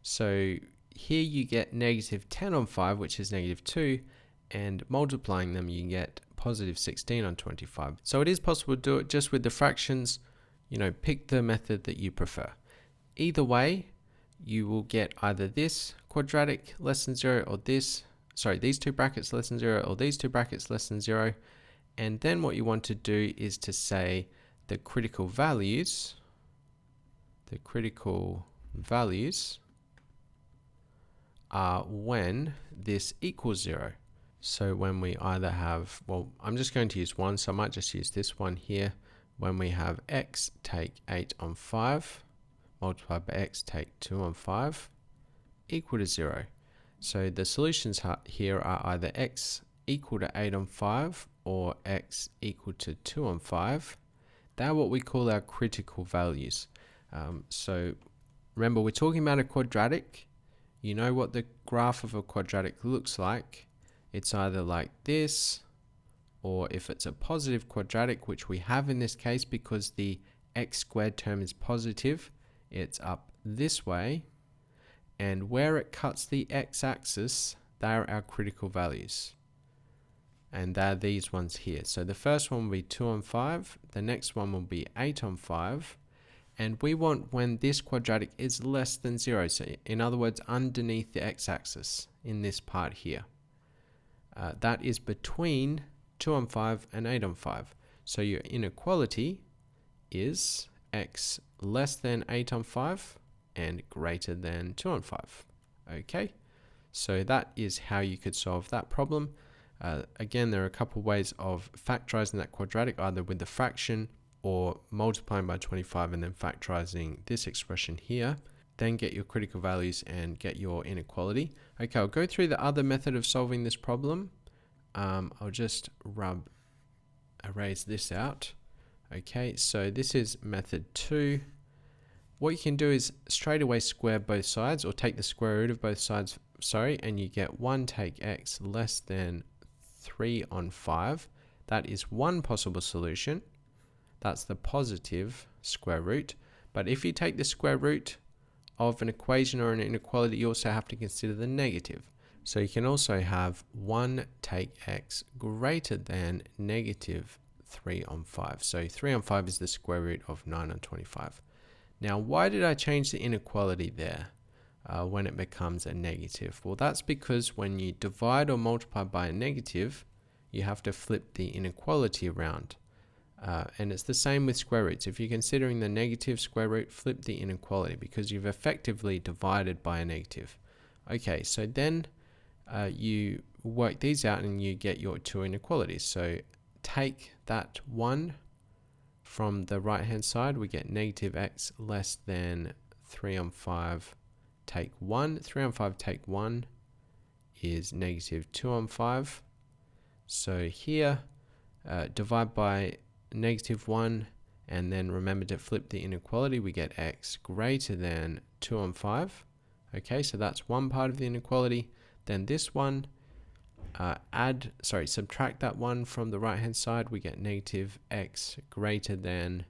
So here you get negative 10 on 5, which is negative 2, and multiplying them you get positive 16 on 25. So it is possible to do it just with the fractions. You know, pick the method that you prefer. Either way, you will get either this quadratic less than 0 or these two brackets less than 0 or these two brackets less than 0. And then what you want to do is to say the critical values are when this equals 0. So when we either have, well, I'm just going to use 1, so I might just use this one here. When we have x take 8 on 5, multiplied by x take 2 on 5, equal to 0. So the solutions here are either x equal to 8 on 5 or x equal to 2 on 5. They're what we call our critical values. So remember, we're talking about a quadratic. You know what the graph of a quadratic looks like. It's either like this, or if it's a positive quadratic, which we have in this case because the x squared term is positive, it's up this way. And where it cuts the x-axis, they're our critical values. And they're these ones here. So the first one will be 2 on 5. The next one will be 8 on 5. And we want when this quadratic is less than 0. So in other words, underneath the x-axis in this part here. That is between 2 on 5 and 8 on 5. So your inequality is x less than 8 on 5 and greater than 2 on 5. Okay, so that is how you could solve that problem. Again, there are a couple ways of factorizing that quadratic, either with the fraction or multiplying by 25 and then factorizing this expression here. Then get your critical values and get your inequality. Okay, I'll go through the other method of solving this problem. I'll just erase this out. Okay, so this is method 2. What you can do is straight away square both sides, or take the square root of both sides, and you get 1 take x less than 3 on 5. That is one possible solution. That's the positive square root. But if you take the square root of an equation or an inequality, you also have to consider the negative. So you can also have 1 take x greater than negative 3 on 5. So 3 on 5 is the square root of 9 on 25. Now, why did I change the inequality there when it becomes a negative? Well, that's because when you divide or multiply by a negative, you have to flip the inequality around. And it's the same with square roots. If you're considering the negative square root, flip the inequality because you've effectively divided by a negative. Okay, so then you work these out and you get your two inequalities. So take that 1 from the right hand side, we get negative x less than 3 on 5 take 1. 3 on 5 take 1 is negative 2 on 5. So here, divide by negative 1, and then remember to flip the inequality. We get x greater than 2 on 5. Okay, so that's one part of the inequality. Then this one, subtract that 1 from the right hand side. We get negative x greater than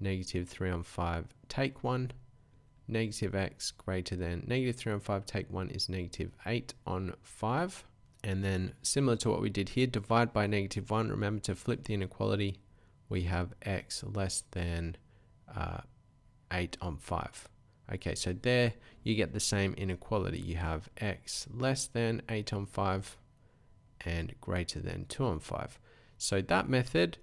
negative 3 on 5 take 1. Negative x greater than negative 3 on 5 take 1 is negative 8 on 5. And then similar to what we did here, divide by negative 1. Remember to flip the inequality. We have x less than 8 on 5. Okay, so there you get the same inequality. You have x less than 8 on 5 and greater than 2 on 5. So that method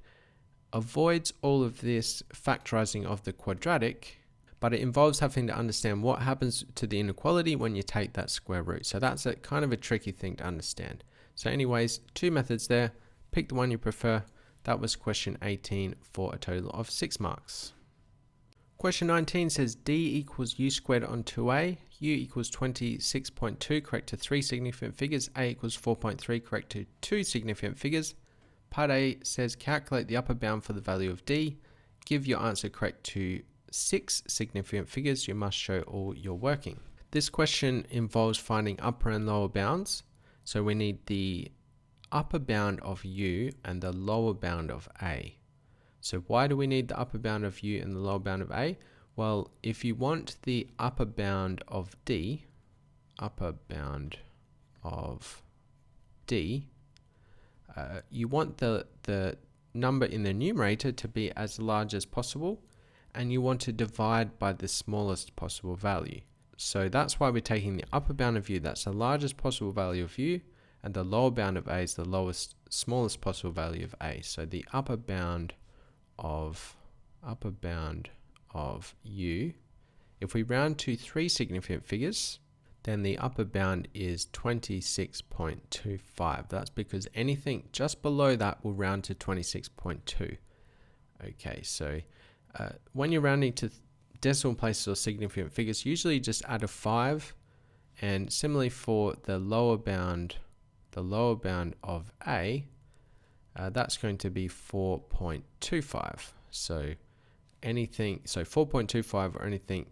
avoids all of this factorizing of the quadratic, but it involves having to understand what happens to the inequality when you take that square root. So that's a kind of a tricky thing to understand. So anyways, two methods there. Pick the one you prefer. That was question 18 for a total of 6 marks. Question 19 says d equals u squared on 2a, u equals 26.2, correct to 3 significant figures, a equals 4.3, correct to 2 significant figures. Part A says calculate the upper bound for the value of d. Give your answer correct to 6 significant figures. You must show all your working. This question involves finding upper and lower bounds. So we need the upper bound of u and the lower bound of a. So why do we need the upper bound of u and the lower bound of a? Well, if you want the upper bound of d, you want the number in the numerator to be as large as possible, and you want to divide by the smallest possible value. So that's why we're taking the upper bound of u, that's the largest possible value of u, and the lower bound of a is the smallest possible value of a. So the upper bound of upper bound of u, if we round to 3 significant figures, then the upper bound is 26.25. That's because anything just below that will round to 26.2. Okay, so when you're rounding to decimal places or significant figures, usually just add a 5, and similarly for the lower bound of a, that's going to be 4.25. So 4.25 or anything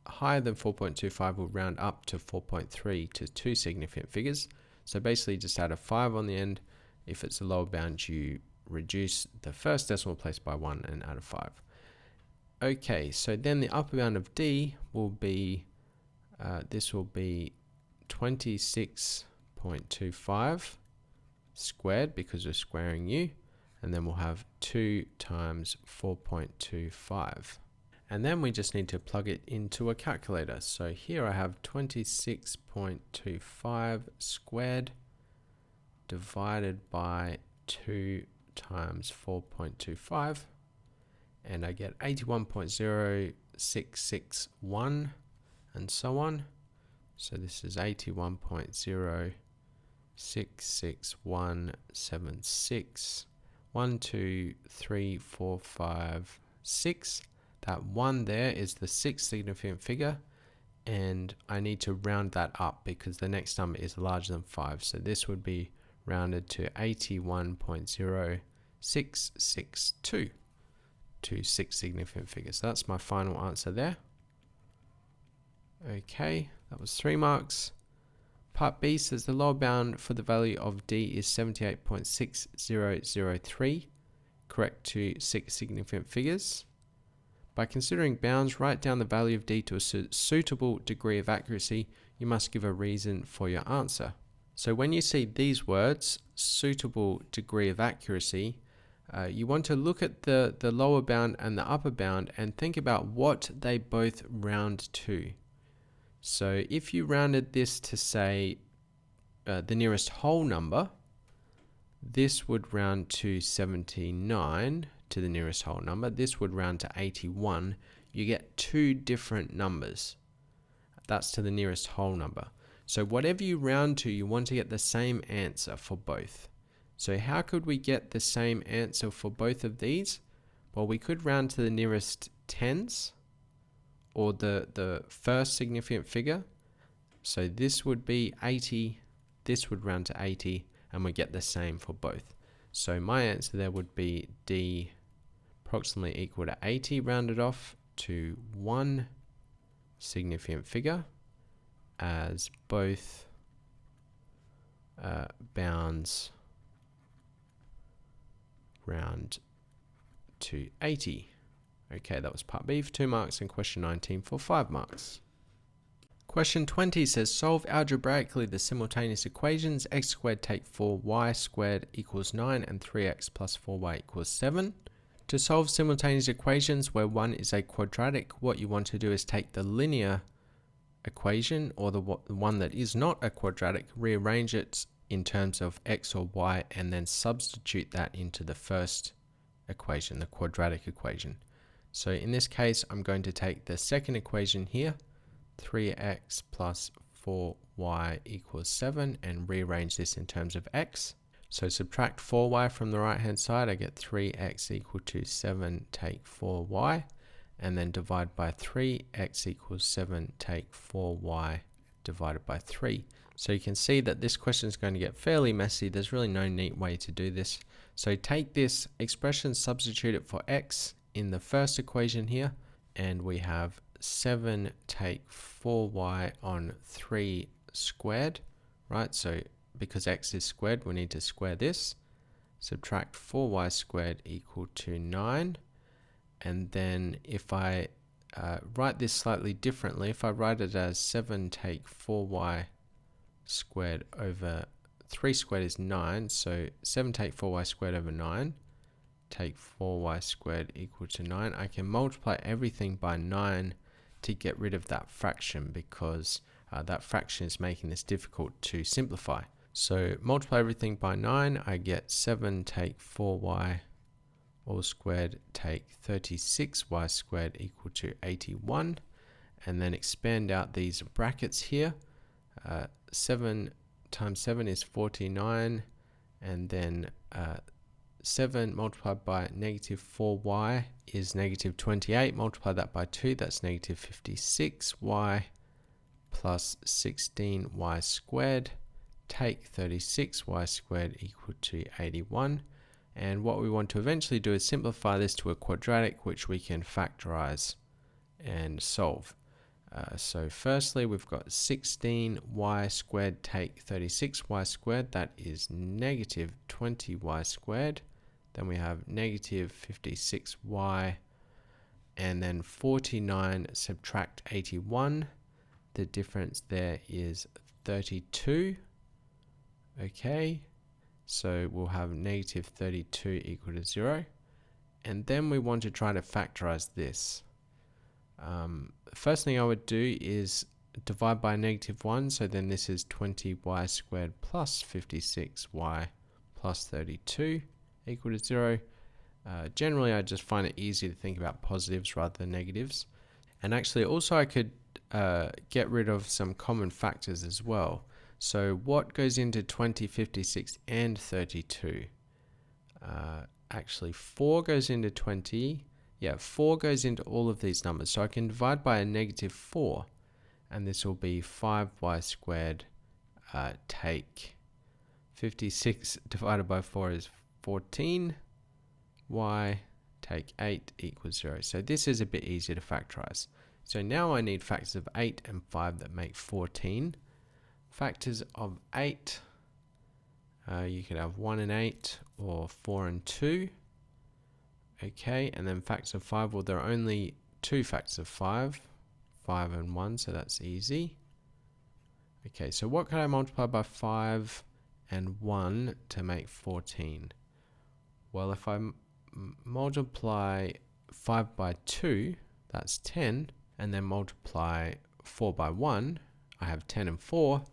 higher than 4.25 will round up to 4.3 to 2 significant figures. So basically just add a 5 on the end. If it's a lower bound, you reduce the first decimal place by 1 and add a 5. Okay, so then the upper bound of d will be, this will be 26.25 squared because we're squaring u, and then we'll have 2 times 4.25. And then we just need to plug it into a calculator. So here I have 26.25 squared divided by 2 times 4.25, and I get 81.0661 and so on. So this is 81.066176. 1, 2, 3, 4, 5, 6. That 1 there is the 6th significant figure, and I need to round that up because the next number is larger than 5. So this would be rounded to 81.0662 to 6 significant figures. So that's my final answer there. Okay, that was 3 marks. Part B says the lower bound for the value of d is 78.6003, correct to 6 significant figures. By considering bounds, write down the value of d to a suitable degree of accuracy. You must give a reason for your answer. So when you see these words, suitable degree of accuracy, you want to look at the lower bound and the upper bound and think about what they both round to. So if you rounded this to say the nearest whole number, this would round to 79 to the nearest whole number. This would round to 81. You get 2 different numbers. That's to the nearest whole number. So whatever you round to, you want to get the same answer for both. So how could we get the same answer for both of these? Well, we could round to the nearest tens, or the first significant figure. So this would be 80, this would round to 80, and we get the same for both. So my answer there would be d approximately equal to 80 rounded off to 1 significant figure, as both bounds round to 80. Okay, that was part B for 2 marks, and question 19 for 5 marks. Question 20 says solve algebraically the simultaneous equations x squared take 4y squared equals 9 and 3x plus 4y equals 7. To solve simultaneous equations where one is a quadratic, what you want to do is take the linear equation, or the one that is not a quadratic, rearrange it in terms of x or y, and then substitute that into the first equation, the quadratic equation. So in this case, I'm going to take the second equation here, 3x plus 4y equals 7, and rearrange this in terms of x. So subtract 4y from the right hand side, I get 3x equal to 7 take 4y, and then divide by 3, x equals 7 take 4y divided by 3. So you can see that this question is going to get fairly messy. There's really no neat way to do this. So take this expression, substitute it for x in the first equation here, and we have 7 take 4y on 3 squared, right? So because x is squared, we need to square this. Subtract 4y squared equal to 9. And then if I write this slightly differently, if I write it as 7 take 4y squared over 3 squared is 9, so 7 take 4y squared over 9, take 4y squared equal to 9. I can multiply everything by 9 to get rid of that fraction, because that fraction is making this difficult to simplify. So multiply everything by 9, I get 7 take 4y all squared, take 36y squared equal to 81, and then expand out these brackets here. 7 times 7 is 49, and then 7 multiplied by negative 4y is negative 28. Multiply that by 2, that's negative 56y plus 16y squared. Take 36y squared equal to 81. And what we want to eventually do is simplify this to a quadratic, which we can factorize and solve. So firstly, we've got 16y squared take 36y squared. That is negative 20y squared. Then we have negative 56y, and then 49 subtract 81. The difference there is 32. Okay, so we'll have negative 32 equal to 0. And then we want to try to factorize this. First thing I would do is divide by negative 1. So then this is 20y squared plus 56y plus 32 equal to 0. Generally, I just find it easier to think about positives rather than negatives. And actually, also I could get rid of some common factors as well. So what goes into 20, 56, and 32? Actually, 4 goes into 20. Yeah, 4 goes into all of these numbers. So I can divide by a negative 4, and this will be 5y squared take 56 divided by 4 is 14. Y take 8 equals 0. So this is a bit easier to factorize. So now I need factors of 8 and 5 that make 14. Factors of 8, you could have 1 and 8 or 4 and 2. Okay, and then factors of 5, well, there are only 2 factors of 5, 5 and 1, so that's easy. Okay, so what can I multiply by 5 and 1 to make 14? Well, if I multiply 5 by 2, that's 10, and then multiply 4 by 1, I have 10 and 4.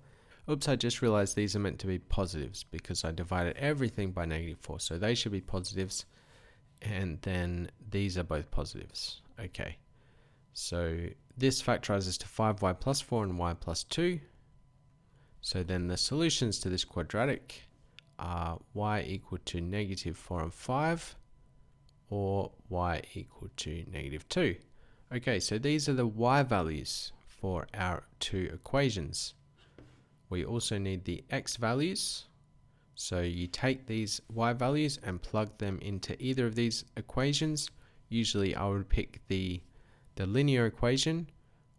Oops, I just realized these are meant to be positives because I divided everything by negative 4, so they should be positives, and then these are both positives. Okay, so this factorizes to 5y plus 4 and y plus 2. So then the solutions to this quadratic are y equal to negative 4 and 5, or y equal to negative 2. Okay, so these are the y values for our two equations. We also need the x values. So you take these y values and plug them into either of these equations. Usually I would pick the linear equation,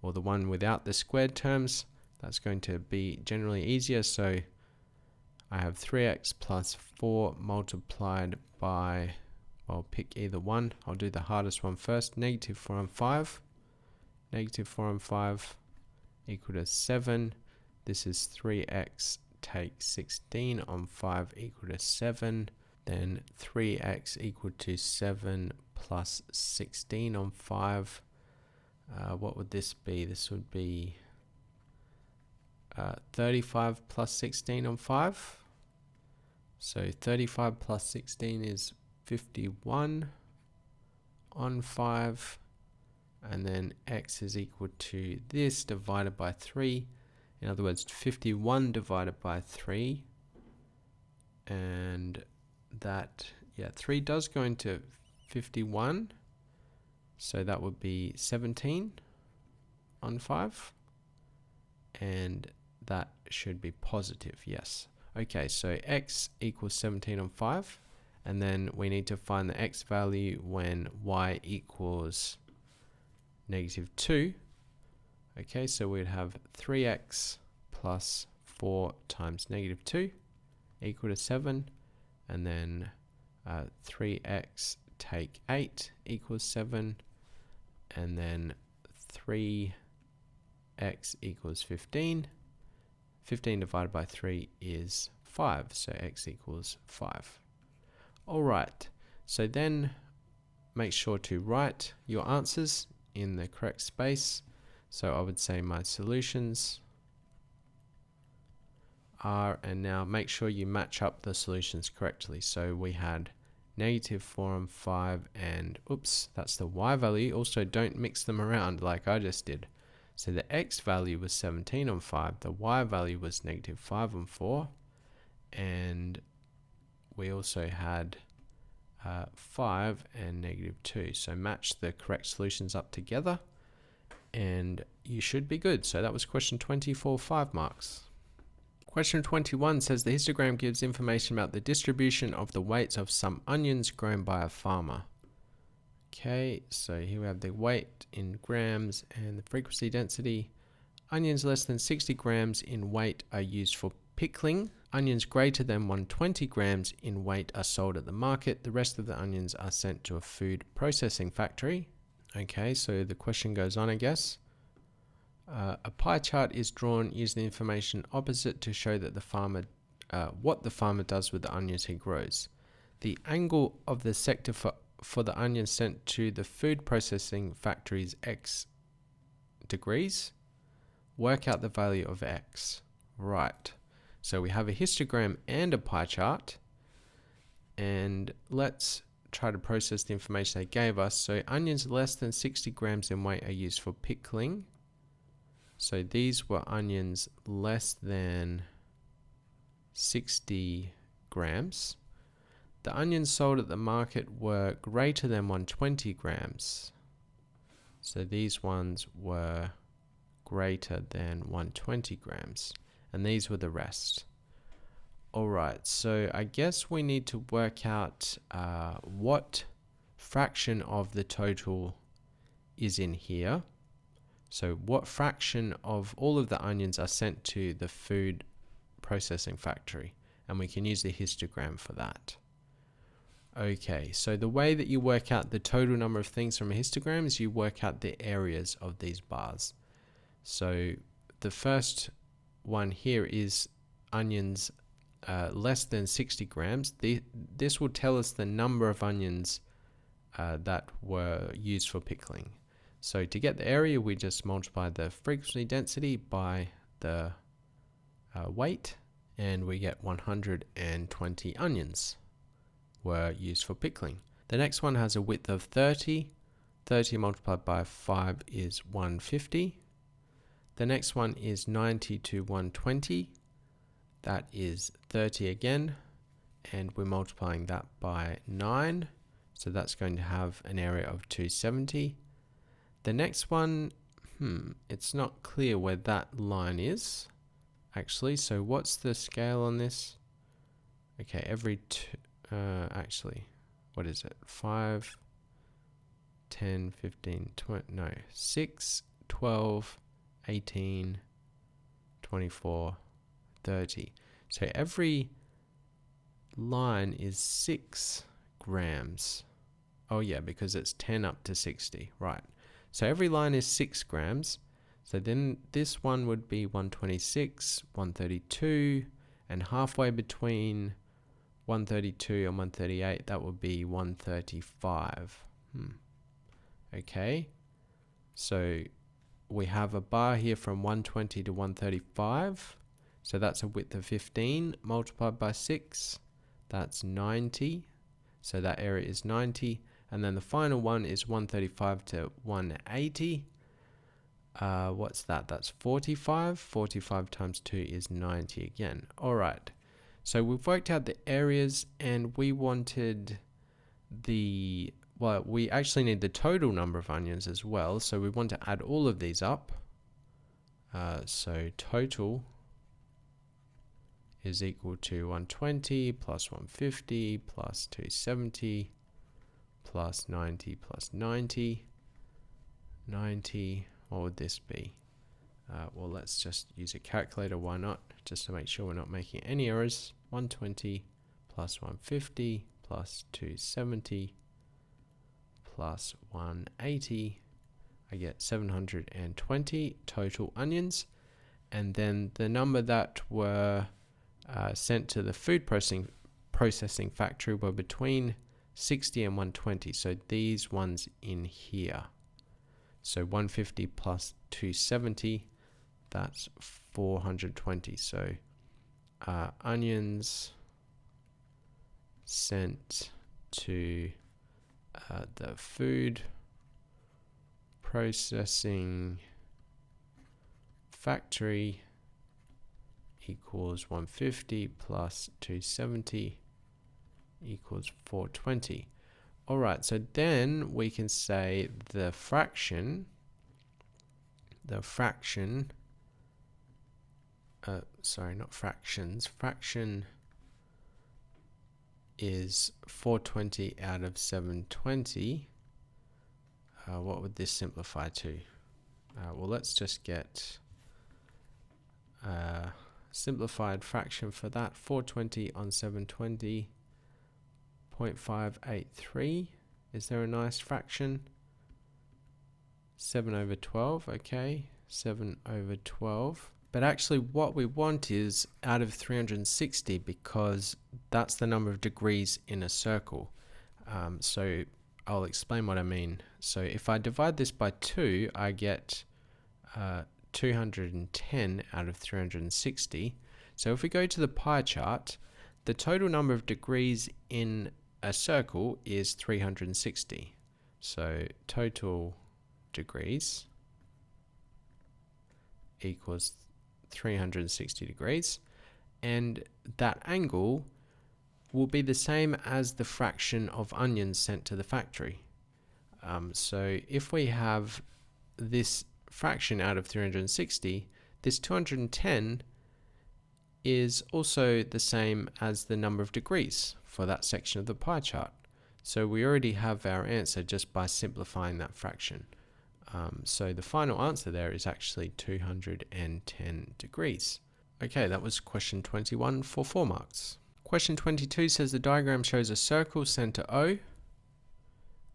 or the one without the squared terms. That's going to be generally easier. So I have 3x plus 4 multiplied by, I'll pick either one. I'll do the hardest one first. Negative 4 and 5. Negative 4 and 5 equal to 7. This is 3x take 16 on 5 equal to 7. Then 3x equal to 7 plus 16 on 5. What would this be? This would be 35 plus 16 on 5. So 35 plus 16 is 51 on 5. And then x is equal to this divided by 3. In other words, 51 divided by 3. And that, 3 does go into 51. So that would be 17 on 5. And that should be positive, yes. Okay, so x equals 17 on 5. And then we need to find the x value when y equals negative 2. Okay, so we'd have 3x plus 4 times negative 2 equal to 7. And then 3x take 8 equals 7. And then 3x equals 15. 15 divided by 3 is 5, so x equals 5. Alright, so then make sure to write your answers in the correct space. So I would say my solutions are, and now make sure you match up the solutions correctly. So we had -4 and 5, and oops, that's the y value. Also, don't mix them around like I just did. So the x value was 17 on 5, the y value was -5 on 4, and we also had 5 and -2. So match the correct solutions up together and you should be good. So that was question 24, 5 marks. Question 21 says the histogram gives information about the distribution of the weights of some onions grown by a farmer. Okay, so here we have the weight in grams and the frequency density. Onions less than 60 grams in weight are used for pickling. Onions greater than 120 grams in weight are sold at the market. The rest of the onions are sent to a food processing factory. Okay, so the question goes on, I guess. A pie chart is drawn using the information opposite to show that the farmer, what the farmer does with the onions he grows. The angle of the sector for the onions sent to the food processing factory is x degrees. Work out the value of x. Right. So we have a histogram and a pie chart. And let's try to process the information they gave us. So onions less than 60 grams in weight are used for pickling. So these were onions less than 60 grams. The onions sold at the market were greater than 120 grams. So these ones were greater than 120 grams. And these were the rest. Alright, so I guess we need to work out what fraction of the total is in here. So what fraction of all of the onions are sent to the food processing factory? And we can use the histogram for that. Okay, so the way that you work out the total number of things from a histogram is you work out the areas of these bars. So the first one here is onions less than 60 grams. This will tell us the number of onions that were used for pickling. So to get the area, we just multiply the frequency density by the weight, and we get 120 onions were used for pickling. The next one has a width of 30. 30 multiplied by 5 is 150. The next one is 90 to 120. That is 30 again, and we're multiplying that by 9. So that's going to have an area of 270. The next one, it's not clear where that line is, actually. So what's the scale on this? Okay, every two, actually, what is it? 5, 10, 15, 20, no, 6, 12, 18, 24, 30. So every line is 6 grams. Oh yeah, because it's 10 up to 60, right. So every line is 6 grams. So then this one would be 126, 132, and halfway between 132 and 138, that would be 135. Okay, so we have a bar here from 120 to 135. So that's a width of 15 multiplied by 6. That's 90. So that area is 90. And then the final one is 135 to 180. What's that? That's 45. 45 times 2 is 90 again. All right. So we've worked out the areas, and we wanted the, well, we actually need the total number of onions as well. So we want to add all of these up. So total is equal to 120 plus 150 plus 270 plus 90 plus 90. 90, what would this be? Well, let's just use a calculator, why not? Just to make sure we're not making any errors. 120 plus 150 plus 270 plus 180. I get 720 total onions. And then the number that were sent to the food processing factory were between 60 and 120. So these ones in here. So 150 plus 270, that's 420. So onions sent to the food processing factory equals 150 plus 270 equals 420. Alright, so then we can say the fraction sorry, not fractions, fraction is 420 out of 720. What would this simplify to? Well, let's just get simplified fraction for that. 420 on 720, 0.583. Is there a nice fraction? 7 over 12, okay, 7 over 12. But actually what we want is out of 360 because that's the number of degrees in a circle. So I'll explain what I mean. So if I divide this by 2, I get 210 out of 360. So if we go to the pie chart, the total number of degrees in a circle is 360. So total degrees equals 360 degrees, and that angle will be the same as the fraction of onions sent to the factory. So if we have this fraction out of 360, this 210 is also the same as the number of degrees for that section of the pie chart. So we already have our answer just by simplifying that fraction. So the final answer there is actually 210 degrees. Okay, that was question 21 for 4 marks. Question 22 says the diagram shows a circle center O.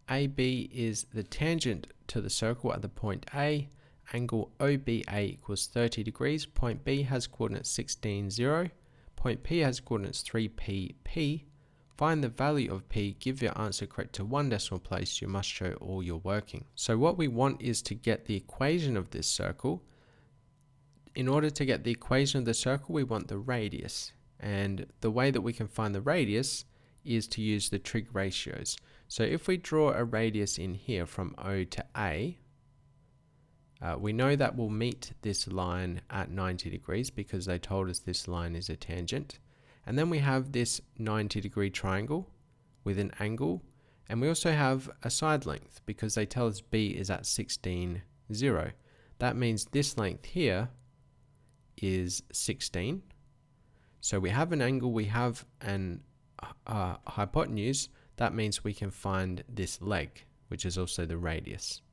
AB is the tangent to the circle at the point A. Angle OBA equals 30 degrees. Point B has coordinates 16, 0. Point P has coordinates 3P, P. Find the value of P. Give your answer correct to one decimal place. You must show all your working. So what we want is to get the equation of this circle. In order to get the equation of the circle, we want the radius. And the way that we can find the radius is to use the trig ratios. So if we draw a radius in here from O to A, we know that we'll meet this line at 90 degrees because they told us this line is a tangent. And then we have this 90-degree triangle with an angle, and we also have a side length because they tell us B is at 16, 0. That means this length here is 16. So we have an angle, we have an hypotenuse. That means we can find this leg, which is also the radius.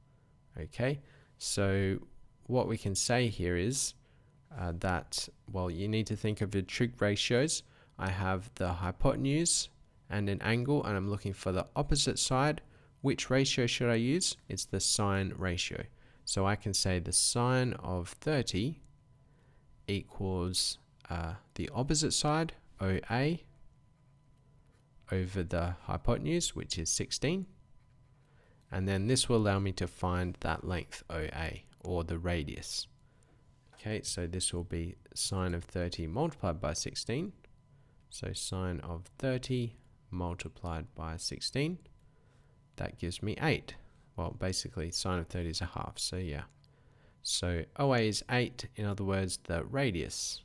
Okay, so what we can say here is that, well, you need to think of the trig ratios. I have the hypotenuse and an angle, and I'm looking for the opposite side. Which ratio should I use? It's the sine ratio. So I can say the sine of 30 equals the opposite side, OA, over the hypotenuse, which is 16. And then this will allow me to find that length OA, or the radius. Okay, so this will be sine of 30 multiplied by 16. So sine of 30 multiplied by 16, that gives me 8. Well, basically sine of 30 is a half, so yeah. So OA is 8, in other words, the radius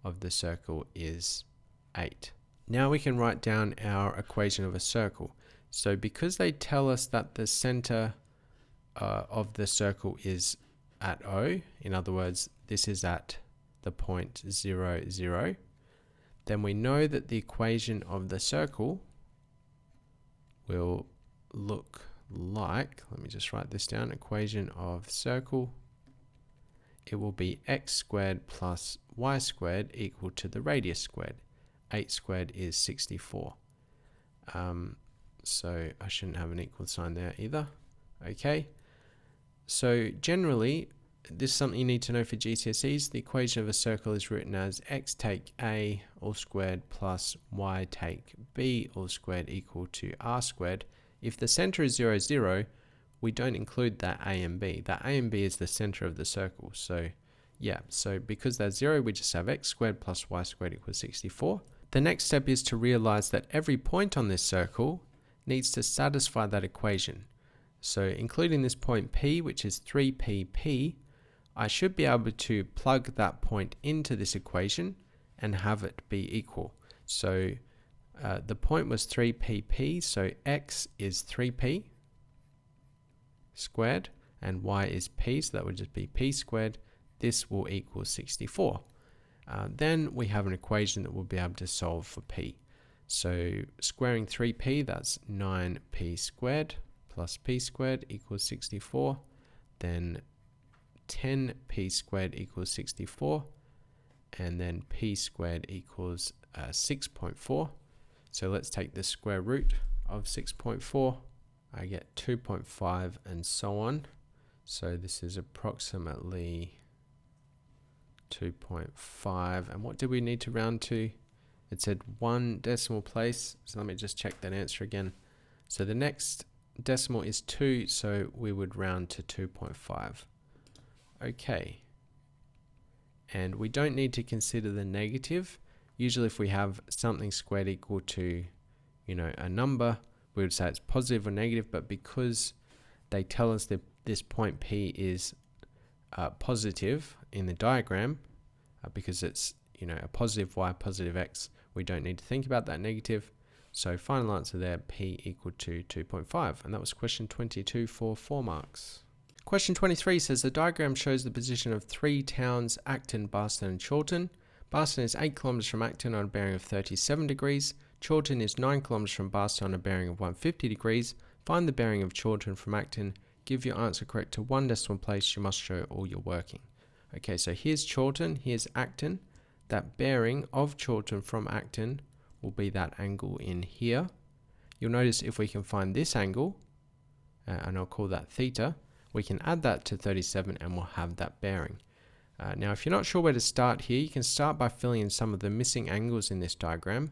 of the circle is 8. Now we can write down our equation of a circle. So because they tell us that the center of the circle is at O, in other words, this is at the point 0, 0, then we know that the equation of the circle will look like, let me just write this down, equation of circle, it will be x squared plus y squared equal to the radius squared. 8 squared is 64. So I shouldn't have an equal sign there either. Okay, so generally this is something you need to know for GCSEs. The equation of a circle is written as x take a all squared plus y take b all squared equal to r squared. If the center is 0, 0, we don't include that a and b. That a and b is the center of the circle. So yeah, so because that's 0, we just have x squared plus y squared equals 64. The next step is to realize that every point on this circle needs to satisfy that equation. So including this point P, which is 3pp, I should be able to plug that point into this equation and have it be equal. So the point was 3pp, so x is 3p squared and y is p, so that would just be p squared. This will equal 64. Then we have an equation that we'll be able to solve for p. So squaring 3p, that's 9p squared plus p squared equals 64. Then 10p squared equals 64. And then p squared equals 6.4. So let's take the square root of 6.4. I get 2.5 and so on. So this is approximately 2.5. And what do we need to round to? It said 1 decimal place. So let me just check that answer again. So the next decimal is 2, so we would round to 2.5. Okay. And we don't need to consider the negative. Usually if we have something squared equal to, a number, we would say it's positive or negative, but because they tell us that this point P is positive in the diagram, because it's, a positive y, positive x, we don't need to think about that negative. So final answer there, P equal to 2.5. And that was question 22 for 4 marks. Question 23 says the diagram shows the position of 3 towns, Acton, Barston and Chorlton. Barston is 8 kilometers from Acton on a bearing of 37 degrees. Chorlton is 9 kilometers from Barston on a bearing of 150 degrees. Find the bearing of Chorlton from Acton. Give your answer correct to 1 decimal place. You must show all your working. Okay, so here's Chorlton, here's Acton. That bearing of Chorlton from Acton will be that angle in here. You'll notice if we can find this angle, and I'll call that theta, we can add that to 37 and we'll have that bearing. Now, if you're not sure where to start here, you can start by filling in some of the missing angles in this diagram,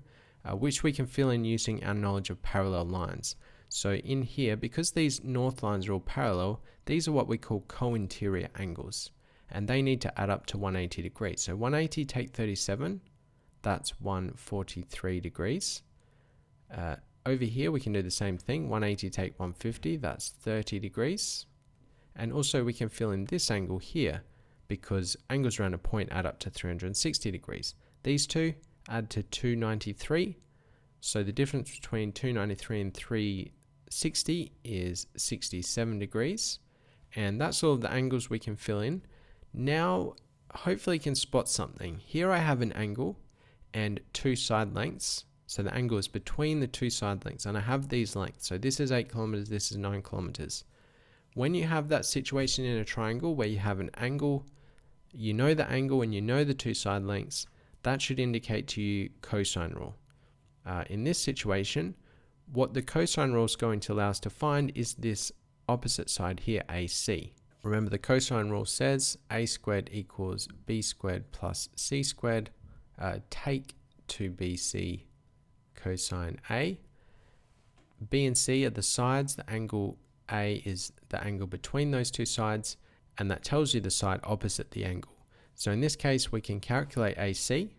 which we can fill in using our knowledge of parallel lines. So in here, because these north lines are all parallel, these are what we call co-interior angles, and they need to add up to 180 degrees. So 180 take 37, that's 143 degrees. Over here, we can do the same thing. 180 take 150, that's 30 degrees. And also we can fill in this angle here, because angles around a point add up to 360 degrees. These two add to 293. So the difference between 293 and 360 is 67 degrees. And that's all of the angles we can fill in. Now, hopefully you can spot something. Here I have an angle and 2 side lengths. So the angle is between the 2 side lengths, and I have these lengths. So this is 8 kilometers, this is 9 kilometers. When you have that situation in a triangle where you have an angle, you know the angle and you know the 2 side lengths, that should indicate to you cosine rule. In this situation, what the cosine rule is going to allow us to find is this opposite side here, AC. Remember, the cosine rule says a squared equals b squared plus c squared. Take 2bc cosine a. B and c are the sides. The angle A is the angle between those 2 sides, and that tells you the side opposite the angle. So in this case, we can calculate AC,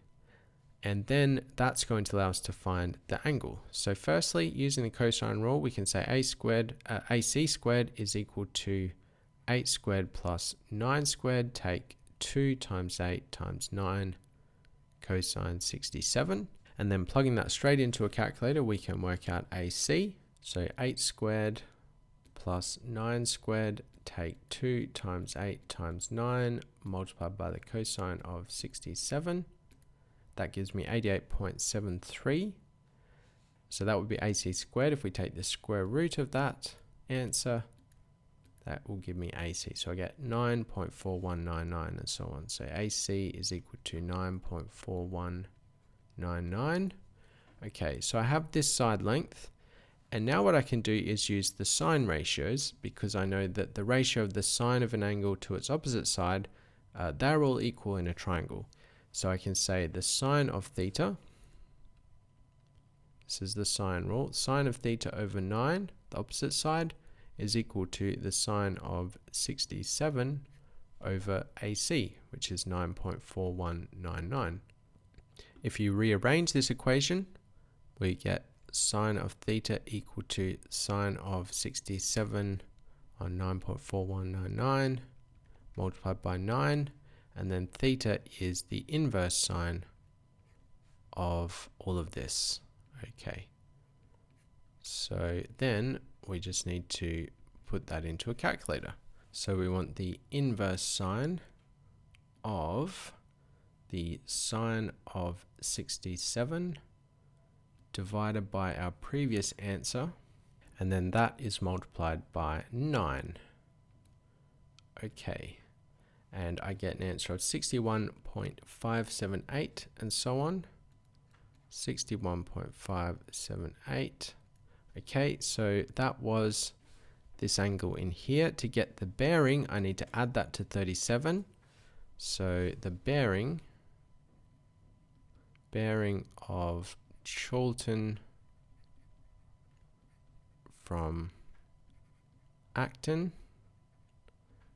and then that's going to allow us to find the angle. So firstly, using the cosine rule, we can say AC squared is equal to 8 squared plus 9 squared. Take 2 times 8 times 9 cosine 67. And then plugging that straight into a calculator, we can work out AC. So 8 squared plus 9 squared, take 2 times 8 times 9 multiplied by the cosine of 67. That gives me 88.73. So that would be AC squared. If we take the square root of that answer, that will give me AC. So I get 9.4199 and so on. So AC is equal to 9.4199. Okay, so I have this side length. And now what I can do is use the sine ratios, because I know that the ratio of the sine of an angle to its opposite side, they're all equal in a triangle. So I can say the sine of theta, this is the sine rule, sine of theta over 9, the opposite side, is equal to the sine of 67 over AC, which is 9.4199. If you rearrange this equation, we get sine of theta equal to sine of 67 on 9.4199 multiplied by 9, and then theta is the inverse sine of all of this. Okay, so then we just need to put that into a calculator. So we want the inverse sine of the sine of 67 divided by our previous answer, and then that is multiplied by 9. Okay, and I get an answer of 61.578 and so on. 61.578. Okay, so that was this angle in here. To get the bearing, I need to add that to 37. So the bearing of Chorlton from Acton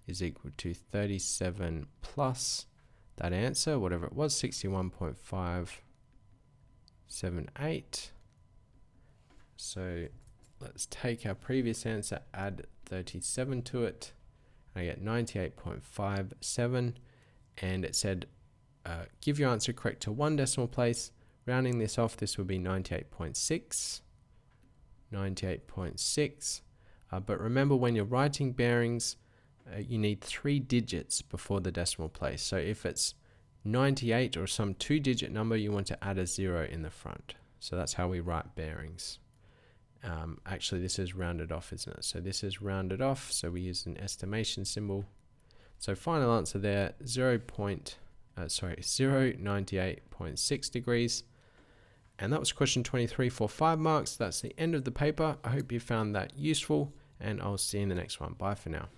is equal to 37 plus that answer, whatever it was, 61.578. So let's take our previous answer, add 37 to it. I get 98.57, and it said give your answer correct to one decimal place. Rounding this off, this would be 98.6. 98.6. But remember, when you're writing bearings, you need 3 digits before the decimal place. So if it's 98 or some 2-digit number, you want to add a 0 in the front. So that's how we write bearings. Actually, this is rounded off, isn't it? So this is rounded off, so we use an estimation symbol. So final answer there, 0.98.6 degrees. And that was question 23 for 5 marks. That's the end of the paper. I hope you found that useful, and I'll see you in the next one. Bye for now.